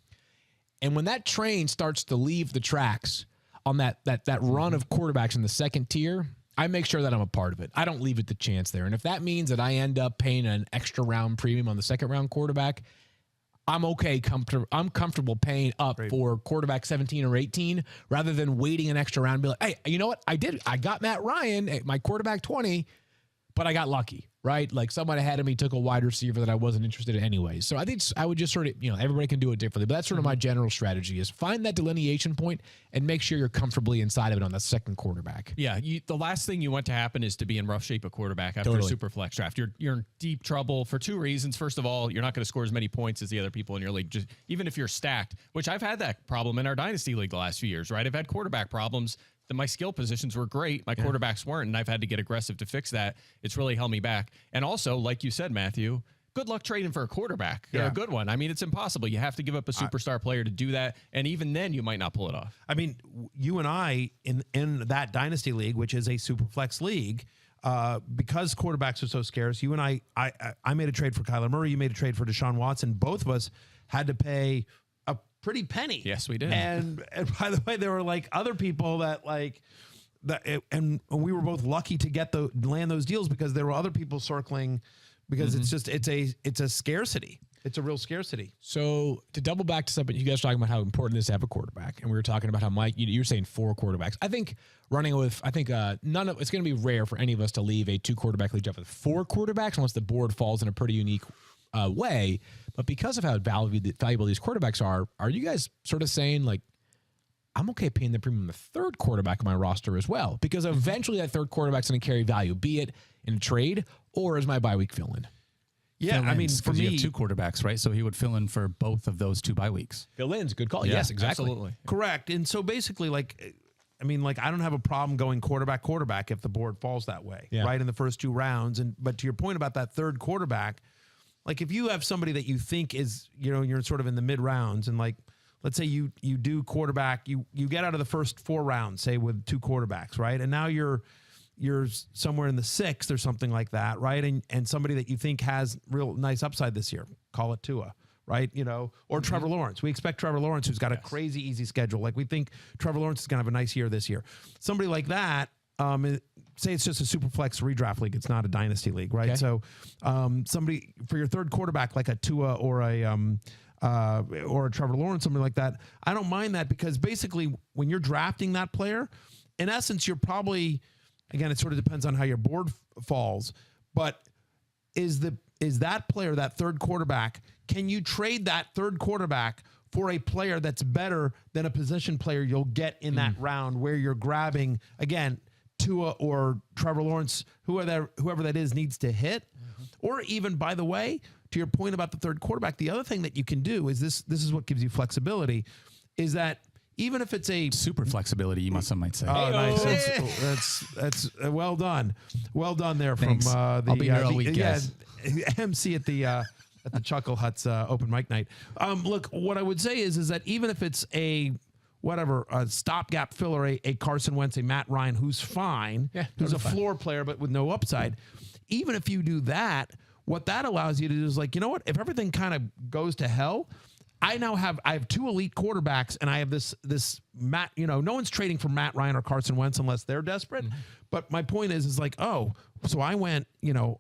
Speaker 2: And when that train starts to leave the tracks on that run of quarterbacks in the 2nd tier, I make sure that I'm a part of it. I don't leave it to chance there. And if that means that I end up paying an extra round premium on the 2nd round quarterback, I'm okay. I'm comfortable paying up for quarterback 17 or 18 rather than waiting an extra round and be like, hey, you know what? I got Matt Ryan, my quarterback 20, but I got lucky, right? Like, someone ahead of me took a wide receiver that I wasn't interested in anyway. So I think I would just sort of, everybody can do it differently, but that's sort of my general strategy is find that delineation point and make sure you're comfortably inside of it on the 2nd quarterback.
Speaker 5: Yeah. The last thing you want to happen is to be in rough shape at quarterback after a super flex draft. You're in deep trouble for 2 reasons. First of all, you're not going to score as many points as the other people in your league, even if you're stacked, which I've had that problem in our dynasty league the last few years, right? I've had quarterback problems my skill positions were great. My quarterbacks weren't, and I've had to get aggressive to fix that. It's really held me back. And also, like you said, Matthew, good luck trading for a quarterback.
Speaker 3: Yeah.
Speaker 5: A good one. I mean, it's impossible. You have to give up a superstar player to do that, and even then, you might not pull it off.
Speaker 3: I mean, you and I in that dynasty league, which is a super flex league, because quarterbacks are so scarce, you and I made a trade for Kyler Murray. You made a trade for Desean Watson. Both of us had to pay a pretty penny.
Speaker 5: Yes, we did.
Speaker 3: And by the way, there were like other people that like that, and we were both lucky to get land those deals because there were other people circling. Because it's a scarcity. It's a real scarcity.
Speaker 2: So to double back to something, you guys were talking about how important it is to have a quarterback, and we were talking about how Mike, you were saying 4 quarterbacks. I think it's going to be rare for any of us to leave a 2 quarterback league with 4 quarterbacks unless the board falls in a pretty unique way. But because of how valuable these quarterbacks are you guys sort of saying like, I'm okay paying the premium the 3rd quarterback on my roster as well? Because eventually that 3rd quarterback's going to carry value, be it in a trade or as my bye week fill in.
Speaker 3: Yeah, I mean, for me,
Speaker 4: you have 2 quarterbacks, right? So he would fill in for both of those 2 bye weeks.
Speaker 2: Fill in's a good call. Yes, exactly.
Speaker 5: Absolutely.
Speaker 3: correct. And so basically, like, I mean, like, I don't have a problem going quarterback if the board falls that way, right, in the first 2 rounds. But to your point about that 3rd quarterback, like, if you have somebody that you think is, you're sort of in the mid rounds, and like, let's say you do quarterback, you get out of the first 4 rounds, say with 2 quarterbacks, right, and now you're somewhere in the 6th or something like that, right? And somebody that you think has real nice upside this year, call it Tua, right? Or Trevor Lawrence. We expect Trevor Lawrence, who's got a crazy easy schedule. Like, we think Trevor Lawrence is going to have a nice year this year. Somebody like that, say it's just a super flex redraft league. It's not a dynasty league, right? Okay. So somebody for your 3rd quarterback, like a Tua or a Trevor Lawrence, something like that, I don't mind that, because basically when you're drafting that player, in essence, you're probably, again, it sort of depends on how your board falls, but is that player, that 3rd quarterback, can you trade that 3rd quarterback for a player that's better than a position player you'll get in that round, where you're grabbing, again, Tua or Trevor Lawrence, whoever that is needs to hit? Or even, by the way, to your point about the 3rd quarterback, the other thing that you can do is this is what gives you flexibility, is that even if it's a
Speaker 4: super flexibility, some might say.
Speaker 3: Oh, nice. That's well done. Well done there. Thanks. From
Speaker 4: I'll be here all week, guys.
Speaker 3: MC at the Chuckle Hut's open mic night. Look, what I would say is that even if it's a stopgap filler, a Carson Wentz, a Matt Ryan, who's fine, who's a floor player but with no upside, even if you do that, what that allows you to do is, like, you know what? If everything kind of goes to hell, I have 2 elite quarterbacks, and I have this Matt, no one's trading for Matt Ryan or Carson Wentz unless they're desperate. But my point is like, oh, so I went,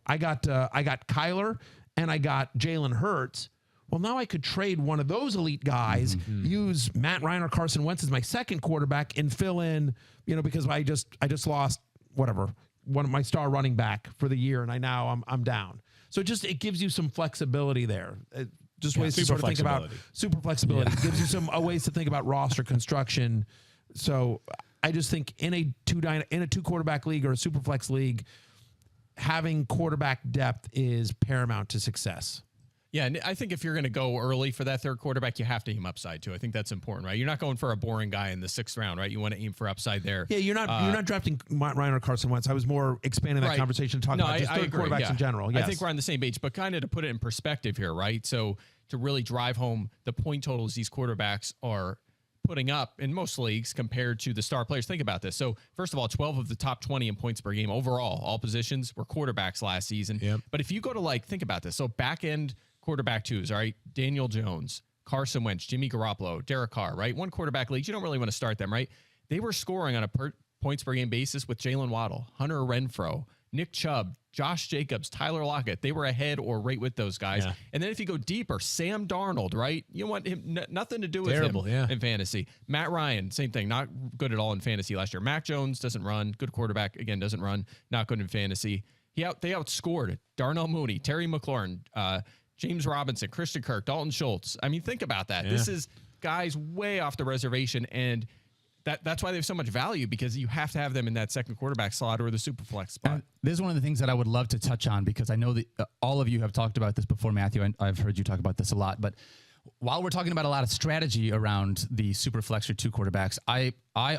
Speaker 3: I got Kyler and I got Jalen Hurts. Well, now I could trade one of those elite guys, use Matt Ryan or Carson Wentz as my 2nd quarterback, and fill in, because I just lost one of my star running back for the year, and I'm down. So it gives you some flexibility there. Just ways to sort of think about super flexibility. It gives you ways to think about roster construction. So I just think in a 2 quarterback league or a super flex league, having quarterback depth is paramount to success.
Speaker 5: Yeah, and I think if you're going to go early for that 3rd quarterback, you have to aim upside too. I think that's important, right? You're not going for a boring guy in the 6th round, right? You want to aim for upside there.
Speaker 3: Yeah, you're not drafting Matt Ryan or Carson Wentz. I was more expanding that conversation to talk about just 3rd quarterbacks in general. Yes.
Speaker 5: I think we're on the same page, but kind of to put it in perspective here, right? So to really drive home the point totals these quarterbacks are putting up in most leagues compared to the star players. Think about this. So first of all, 12 of the top 20 in points per game overall, all positions, were quarterbacks last season. Yep. But if you go to think about this. So back end quarterback 2s, all right? Daniel Jones, Carson Wentz, Jimmy Garoppolo, Derek Carr, right? 1 quarterback leagues, you don't really want to start them, right? They were scoring on a points per game basis with Jalen Waddle, Hunter Renfrow, Nick Chubb, Josh Jacobs, Tyler Lockett. They were ahead or right with those guys. Yeah. And then if you go deeper, Sam Darnold, right? You want him nothing to do with him in fantasy. Matt Ryan, same thing, not good at all in fantasy last year. Mac Jones doesn't run, good quarterback, again, doesn't run, not good in fantasy. They outscored Darnell Mooney, Terry McLaurin, James Robinson, Christian Kirk, Dalton Schultz. I mean, think about that. Yeah. This is guys way off the reservation, and that's why they have so much value, because you have to have them in that 2nd quarterback slot or the super flex spot.
Speaker 4: This is one of the things that I would love to touch on, because I know that all of you have talked about this before, Matthew, and I've heard you talk about this a lot, but while we're talking about a lot of strategy around the super flex or 2 quarterbacks, I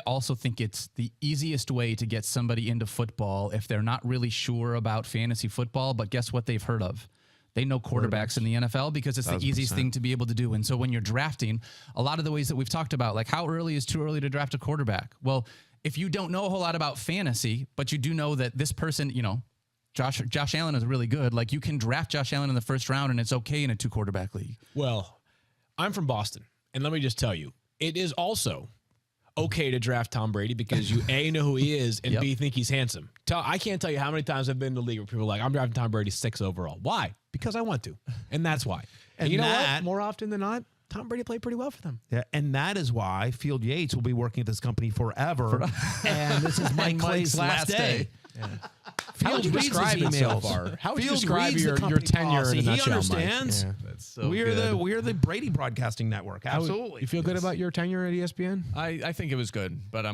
Speaker 4: also think it's the easiest way to get somebody into football if they're not really sure about fantasy football, but guess what they've heard of? They know quarterbacks in the NFL because it's the easiest thing to be able to do. And so when you're drafting, a lot of the ways that we've talked about, like how early is too early to draft a quarterback? Well, if you don't know a whole lot about fantasy, but you do know that this person, you know, Josh Allen is really good. Like you can draft Josh Allen in the first round and it's okay in a 2 quarterback league.
Speaker 2: Well, I'm from Boston, and let me just tell you, it is also okay to draft Tom Brady because you A, know who he is, and B, think he's handsome. I can't tell you how many times I've been in the league where people are like, I'm drafting Tom Brady 6 overall. Why? Because I want to, and that's why. And you know what? More often than not, Tom Brady played pretty well for them.
Speaker 3: Yeah, and that is why Field Yates will be working at this company forever. And this is Mike Clay's last day.
Speaker 2: Yeah. How would you describe it so far? How would you describe your tenure in a nutshell,
Speaker 3: He understands.
Speaker 2: Mike?
Speaker 3: Yeah. So we're the Brady Broadcasting Network. Absolutely.
Speaker 2: You feel good about your tenure at ESPN?
Speaker 5: I think it was good, but it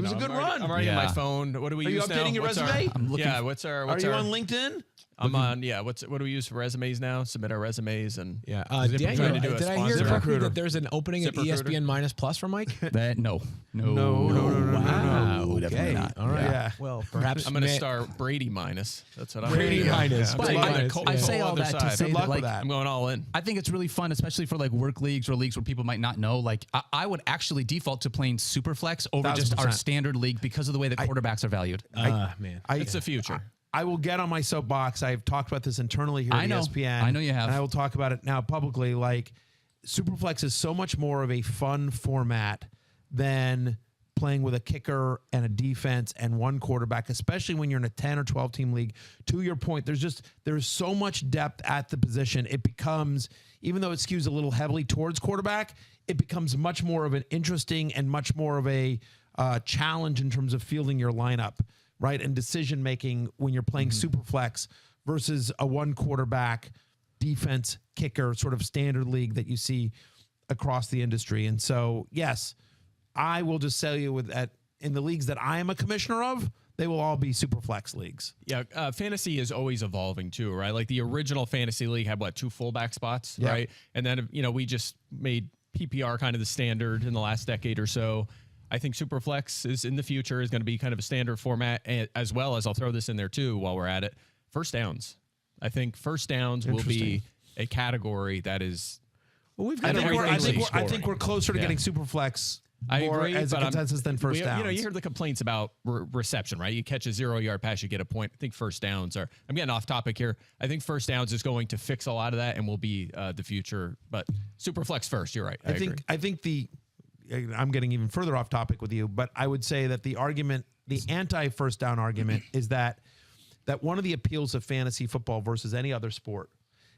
Speaker 3: was a good run.
Speaker 5: I'm already on my phone. What do we use now?
Speaker 3: Are you updating your resume?
Speaker 5: Are
Speaker 3: you on LinkedIn?
Speaker 5: I'm on. Yeah. What do we use for resumes now? Submit our resumes and
Speaker 2: Daniel, did I hear correctly that there's an opening at ESPN Minus Plus for Mike?
Speaker 4: No.
Speaker 2: Wow.
Speaker 4: Definitely not.
Speaker 2: All right.
Speaker 3: Yeah.
Speaker 2: Well, perhaps
Speaker 5: I'm going to start Brady minus. That's what I'm
Speaker 2: Brady minus.
Speaker 4: I say all that to say that, like,
Speaker 5: I'm going all in.
Speaker 4: I think it's really fun, especially for like work leagues or leagues where people might not know. Like I would actually default to playing super flex over just our standard league because of the way that quarterbacks are valued.
Speaker 2: Man,
Speaker 5: it's the future.
Speaker 3: I will get on my soapbox. I've talked about this internally here at ESPN.
Speaker 4: I know you have.
Speaker 3: And I will talk about it now publicly. Like, Superflex is so much more of a fun format than playing with a kicker and a defense and 1 quarterback, especially when you're in a 10 or 12 team league. To your point, there's so much depth at the position. It becomes, even though it skews a little heavily towards quarterback, it becomes much more of an interesting and much more of a challenge in terms of fielding your lineup, right? And decision making when you're playing Superflex versus a 1 quarterback defense kicker sort of standard league that you see across the industry. And so, yes, I will just tell you in the leagues that I am a commissioner of, they will all be Superflex leagues.
Speaker 5: Yeah, fantasy is always evolving too, right? Like the original fantasy league had 2 fullback spots, right? And then we just made PPR kind of the standard in the last decade or so. I think Superflex is in the future is going to be kind of a standard format, as well as I'll throw this in there too while we're at it. First downs. I think first downs will be a category that is.
Speaker 3: Well, I think we're closer to getting Superflex.
Speaker 5: I agree,
Speaker 3: as a consensus than first downs.
Speaker 5: You hear the complaints about reception, right? You catch a 0-yard pass, you get a point. I think first downs are. I'm getting off topic here. I think first downs is going to fix a lot of that and will be the future. But Superflex first. You're right. I agree.
Speaker 3: I'm getting even further off topic with you, but I would say that the anti-first down argument is that one of the appeals of fantasy football versus any other sport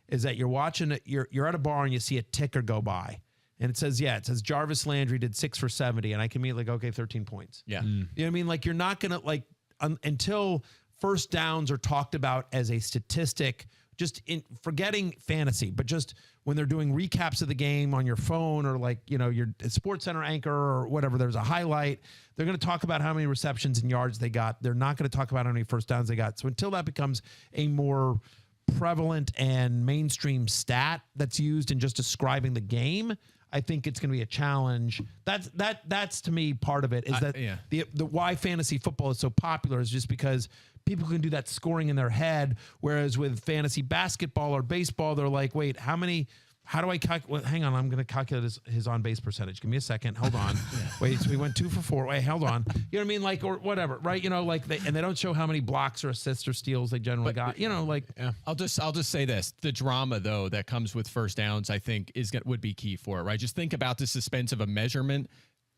Speaker 3: is that you're watching, you're at a bar and you see a ticker go by and it says Jarvis Landry did 6 for 70, and I can immediately go, okay, 13 points.
Speaker 5: Yeah.
Speaker 3: You know what I mean? Like, you're not going to until first downs are talked about as a statistic, just in forgetting fantasy, but just when they're doing recaps of the game on your phone or your Sports Center anchor or whatever, there's a highlight. They're going to talk about how many receptions and yards they got. They're not going to talk about how many first downs they got. So until that becomes a more prevalent and mainstream stat that's used in just describing the game, I think it's going to be a challenge. That's to me part of it is the why fantasy football is so popular is just because people can do that scoring in their head, whereas with fantasy basketball or baseball, they're like, wait, how do I calculate? Hang on, I'm going to calculate his on-base percentage. Give me a second. Hold on. Wait, so we went 2 for 4. Wait, hold on. You know what I mean? Or whatever, right? They don't show how many blocks or assists or steals they generally got.
Speaker 5: I'll just say this: the drama though that comes with first downs, I think, would be key for it, right? Just think about the suspense of a measurement.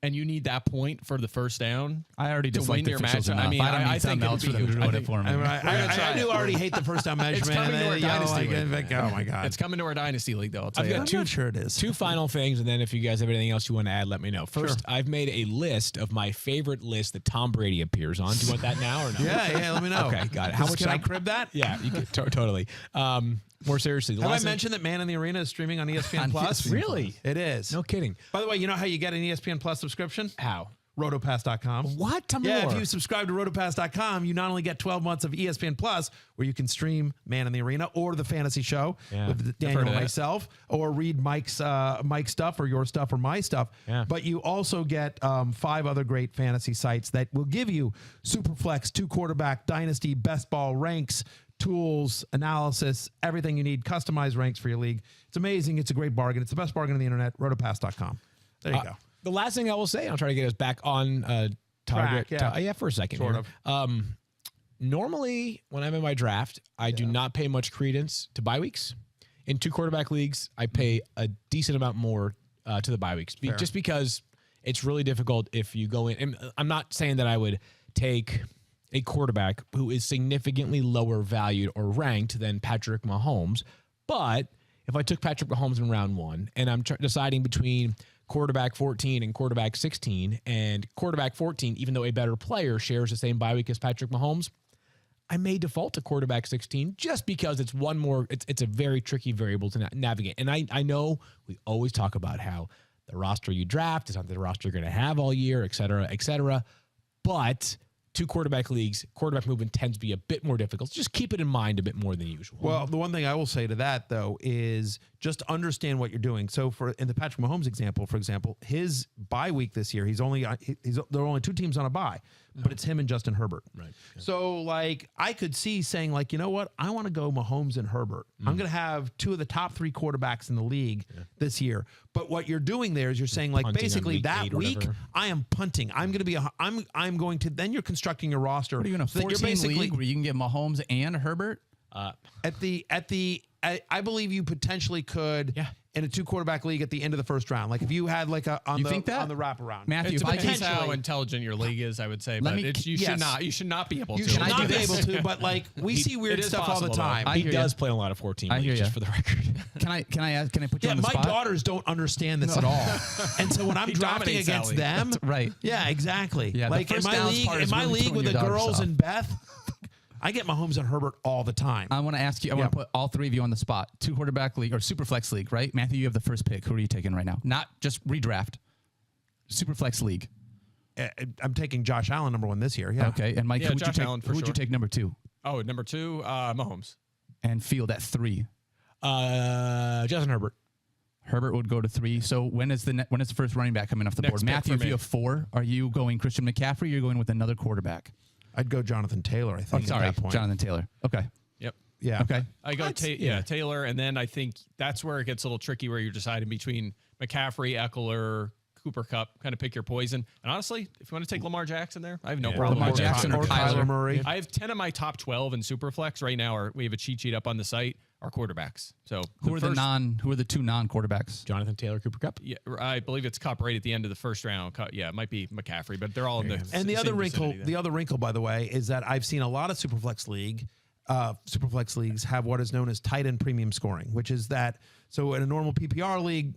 Speaker 5: And you need that point for the first down.
Speaker 4: I already
Speaker 5: to win your match.
Speaker 4: I mean, I think else for them to do it for me.
Speaker 3: I do already hate the first down measurement.
Speaker 5: It's coming to our dynasty league.
Speaker 3: Oh my god,
Speaker 5: it's coming to our dynasty league though. I'll tell you.
Speaker 3: I'm sure it is.
Speaker 2: 2 final things, and then if you guys have anything else you want to add, let me know. First, I've made a list of my favorite list that Tom Brady appears on. Do you want that now or no?
Speaker 3: Yeah, let me know.
Speaker 2: Okay, got it. How much
Speaker 3: can I crib that?
Speaker 2: Yeah, you can totally. More seriously,
Speaker 3: have I mentioned that Man in the Arena is streaming on ESPN Plus?
Speaker 2: Really?
Speaker 3: It is.
Speaker 2: No kidding.
Speaker 3: By the way, you know how you get an ESPN Plus subscription?
Speaker 2: How?
Speaker 3: rotopass.com.
Speaker 2: What? Tell me
Speaker 3: Yeah,
Speaker 2: more.
Speaker 3: if you subscribe to rotopass.com, you not only get 12 months of ESPN Plus, where you can stream Man in the Arena or the Fantasy Show with Daniel and myself, or read Mike's stuff or your stuff or my stuff, but you also get 5 other great fantasy sites that will give you Superflex, 2-quarterback, Dynasty, Best Ball, ranks, tools, analysis, everything you need, customized ranks for your league. It's amazing. It's a great bargain. It's the best bargain on the internet, rotopass.com. There you go.
Speaker 2: The last thing I will say, I'll try to get us back on target. For a second.
Speaker 3: Sort
Speaker 2: of. Normally, when I'm in my draft, I do not pay much credence to bye weeks. In 2-quarterback leagues, I pay a decent amount more to the bye weeks, just because it's really difficult if you go in. And I'm not saying that I would take a quarterback who is significantly lower valued or ranked than Patrick Mahomes, but if I took Patrick Mahomes in round 1 and I'm deciding between quarterback 14 and quarterback 16, and quarterback 14, even though a better player shares the same bye week as Patrick Mahomes, I may default to quarterback 16 just because it's one more, it's a very tricky variable to navigate. And I know we always talk about how the roster you draft is not the roster you're going to have all year, et cetera, but 2-quarterback leagues, quarterback movement tends to be a bit more difficult. Just keep it in mind a bit more than usual.
Speaker 3: Well, the one thing I will say to that, though, is just understand what you're doing. So in the Patrick Mahomes example, for example, his bye week this year, there are only 2 teams on a bye, but it's him and Justin Herbert.
Speaker 2: Right. Yeah.
Speaker 3: So, like, I could see saying, like, you know what? I want to go Mahomes and Herbert. I'm going to have 2 of the top 3 quarterbacks in the league this year. But what you're doing there is you're saying, like, basically that week, I am punting. I'm going to be I'm going to, then you're constructing your roster.
Speaker 4: What are you going to 14 league where you can get Mahomes and Herbert?
Speaker 3: I believe you potentially could in a 2-quarterback league at the end of the first round. Like if you had like on the wraparound.
Speaker 5: It
Speaker 4: Matthew,
Speaker 5: depends how intelligent your league is, I would say. But you should not be able to.
Speaker 3: You should not be able to, but like we see weird stuff all the time.
Speaker 2: He does play a lot of 14 leagues, just for the record.
Speaker 4: Can I put you on the spot?
Speaker 3: My daughters don't understand this at all. And so when I'm drafting against them,
Speaker 4: right.
Speaker 3: Yeah, exactly.
Speaker 4: Yeah,
Speaker 3: like in my league with the girls and Beth, I get Mahomes and Herbert all the time.
Speaker 4: I want to ask you, I want to put all 3 of you on the spot. 2-quarterback league or Superflex league, right? Matthew, you have the first pick. Who are you taking right now? Not just redraft. Superflex league.
Speaker 3: I'm taking Josh Allen number 1 this year. Yeah.
Speaker 4: Okay. And Mike, who would you take number 2?
Speaker 5: Oh, number 2, Mahomes.
Speaker 4: And Field at 3.
Speaker 2: Justin Herbert.
Speaker 4: Herbert would go to 3. So when is the first running back coming off the board? Matthew, if you have 4, are you going Christian McCaffrey or you're going with another quarterback?
Speaker 3: I'd go Jonathan Taylor, I think, at that point.
Speaker 4: Jonathan Taylor. Okay.
Speaker 5: Yep.
Speaker 3: Yeah.
Speaker 4: Okay.
Speaker 5: I go Taylor, and then I think that's where it gets a little tricky where you're deciding between McCaffrey, Eckler, Cooper Kupp, kind of pick your poison. And honestly, if you want to take Lamar Jackson there, I have no problem.
Speaker 4: Lamar Jackson or Kyler
Speaker 3: Murray.
Speaker 5: I have 10 of my top 12 in Superflex right now. We have a cheat sheet up on the site. Our quarterbacks. So
Speaker 4: who are the 2 non-quarterbacks?
Speaker 2: Jonathan Taylor, Cooper Kupp.
Speaker 5: Yeah, I believe it's Kupp right at the end of the first round. Yeah, it might be McCaffrey, but they're all in the
Speaker 3: And the other wrinkle, by the way, is that I've seen a lot of Superflex leagues have what is known as tight end premium scoring, which is that so in a normal PPR league,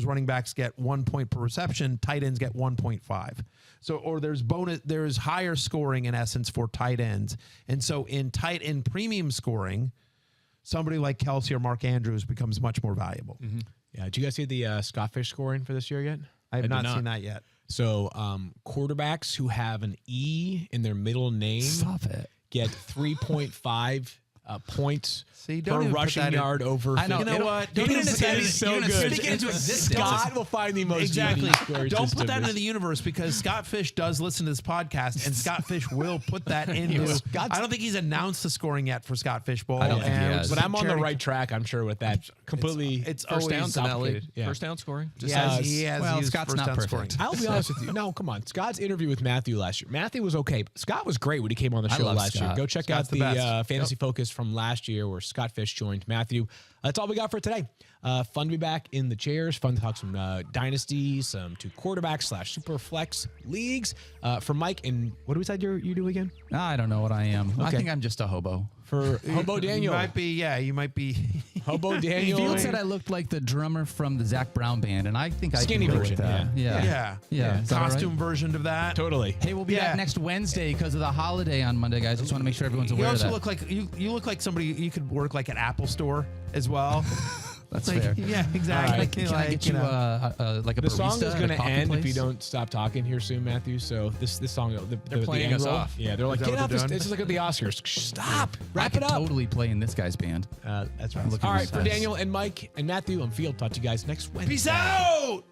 Speaker 3: running backs get 1 point per reception, tight ends get 1.5. So, or there's higher scoring in essence for tight ends. And so in tight end premium scoring, somebody like Kelsey or Mark Andrews becomes much more valuable.
Speaker 2: Mm-hmm. Yeah. Did you guys see the Scott Fish scoring for this year yet?
Speaker 3: I have not seen that yet.
Speaker 2: So quarterbacks who have an E in their middle name get 3.5 points per rushing yard over.
Speaker 4: I know.
Speaker 3: You know what?
Speaker 2: Don't even say it's so good.
Speaker 4: Speak it into existence.
Speaker 2: Scott will find the most
Speaker 3: exactly.
Speaker 2: Don't
Speaker 3: put that into the universe because Scott Fish does listen to this podcast, and Scott Fish will put that into. I don't think he's announced the scoring yet for Scott Fish Bowl.
Speaker 4: I don't think he has.
Speaker 2: But I'm on the right track, I'm sure, with that. Completely.
Speaker 3: It's
Speaker 5: first
Speaker 3: always
Speaker 5: down
Speaker 2: complicated.
Speaker 5: Yeah. First down scoring.
Speaker 3: He has
Speaker 4: well,
Speaker 3: used
Speaker 4: Scott's
Speaker 3: first
Speaker 4: not
Speaker 3: down
Speaker 4: perfect.
Speaker 3: scoring.
Speaker 2: I'll be honest with you. No, come on. Scott's interview with Matthew last year. Matthew was okay. Scott was great when he came on the show
Speaker 4: love
Speaker 2: last year.
Speaker 4: Scott.
Speaker 2: Go check
Speaker 3: Scott's
Speaker 2: out
Speaker 3: the
Speaker 2: the
Speaker 3: best.
Speaker 2: Fantasy Focus from last year where Scott Fish joined Matthew. That's all we got for today. Fun to be back in the chairs. Fun to talk some dynasty, some 2-quarterback/super flex leagues. For Mike, and what do we decide you do again?
Speaker 4: I don't know what I am. I
Speaker 2: Okay.
Speaker 4: think I'm just a hobo.
Speaker 2: For Hobo Daniel.
Speaker 3: You might be.
Speaker 2: Hobo Daniel.
Speaker 4: Field said I looked like the drummer from the Zach Brown band, and I think
Speaker 2: Skinny
Speaker 4: I can go
Speaker 2: version,
Speaker 4: with that.
Speaker 3: Yeah.
Speaker 4: Is that all right?
Speaker 3: Costume version of that.
Speaker 2: Totally.
Speaker 4: Hey, we'll be back next Wednesday because of the holiday on Monday, guys. Just want to make sure everyone's
Speaker 3: You
Speaker 4: aware of
Speaker 3: also
Speaker 4: that.
Speaker 3: look like you look like somebody you could work like an Apple store as well.
Speaker 4: That's
Speaker 3: Like,
Speaker 4: fair.
Speaker 3: yeah, exactly.
Speaker 4: Can I get you like a
Speaker 2: The
Speaker 4: barista
Speaker 2: song is
Speaker 4: at a
Speaker 2: going to
Speaker 4: coffee
Speaker 2: end if
Speaker 4: place?
Speaker 2: you don't stop talking here soon, Matthew. So this song,
Speaker 5: They're playing us off.
Speaker 2: Yeah, they're like,
Speaker 3: that
Speaker 2: get
Speaker 3: what
Speaker 2: off.
Speaker 3: they're
Speaker 2: This
Speaker 3: doing?
Speaker 2: is like at the Oscars. Stop.
Speaker 4: I
Speaker 2: Wrap
Speaker 4: could
Speaker 2: it up.
Speaker 4: totally play in this guy's band.
Speaker 2: That's right.
Speaker 4: looking
Speaker 2: All right, for
Speaker 4: nice.
Speaker 2: Daniel and Mike and Matthew, I'm Field. Talk to you guys next Wednesday.
Speaker 3: Peace out.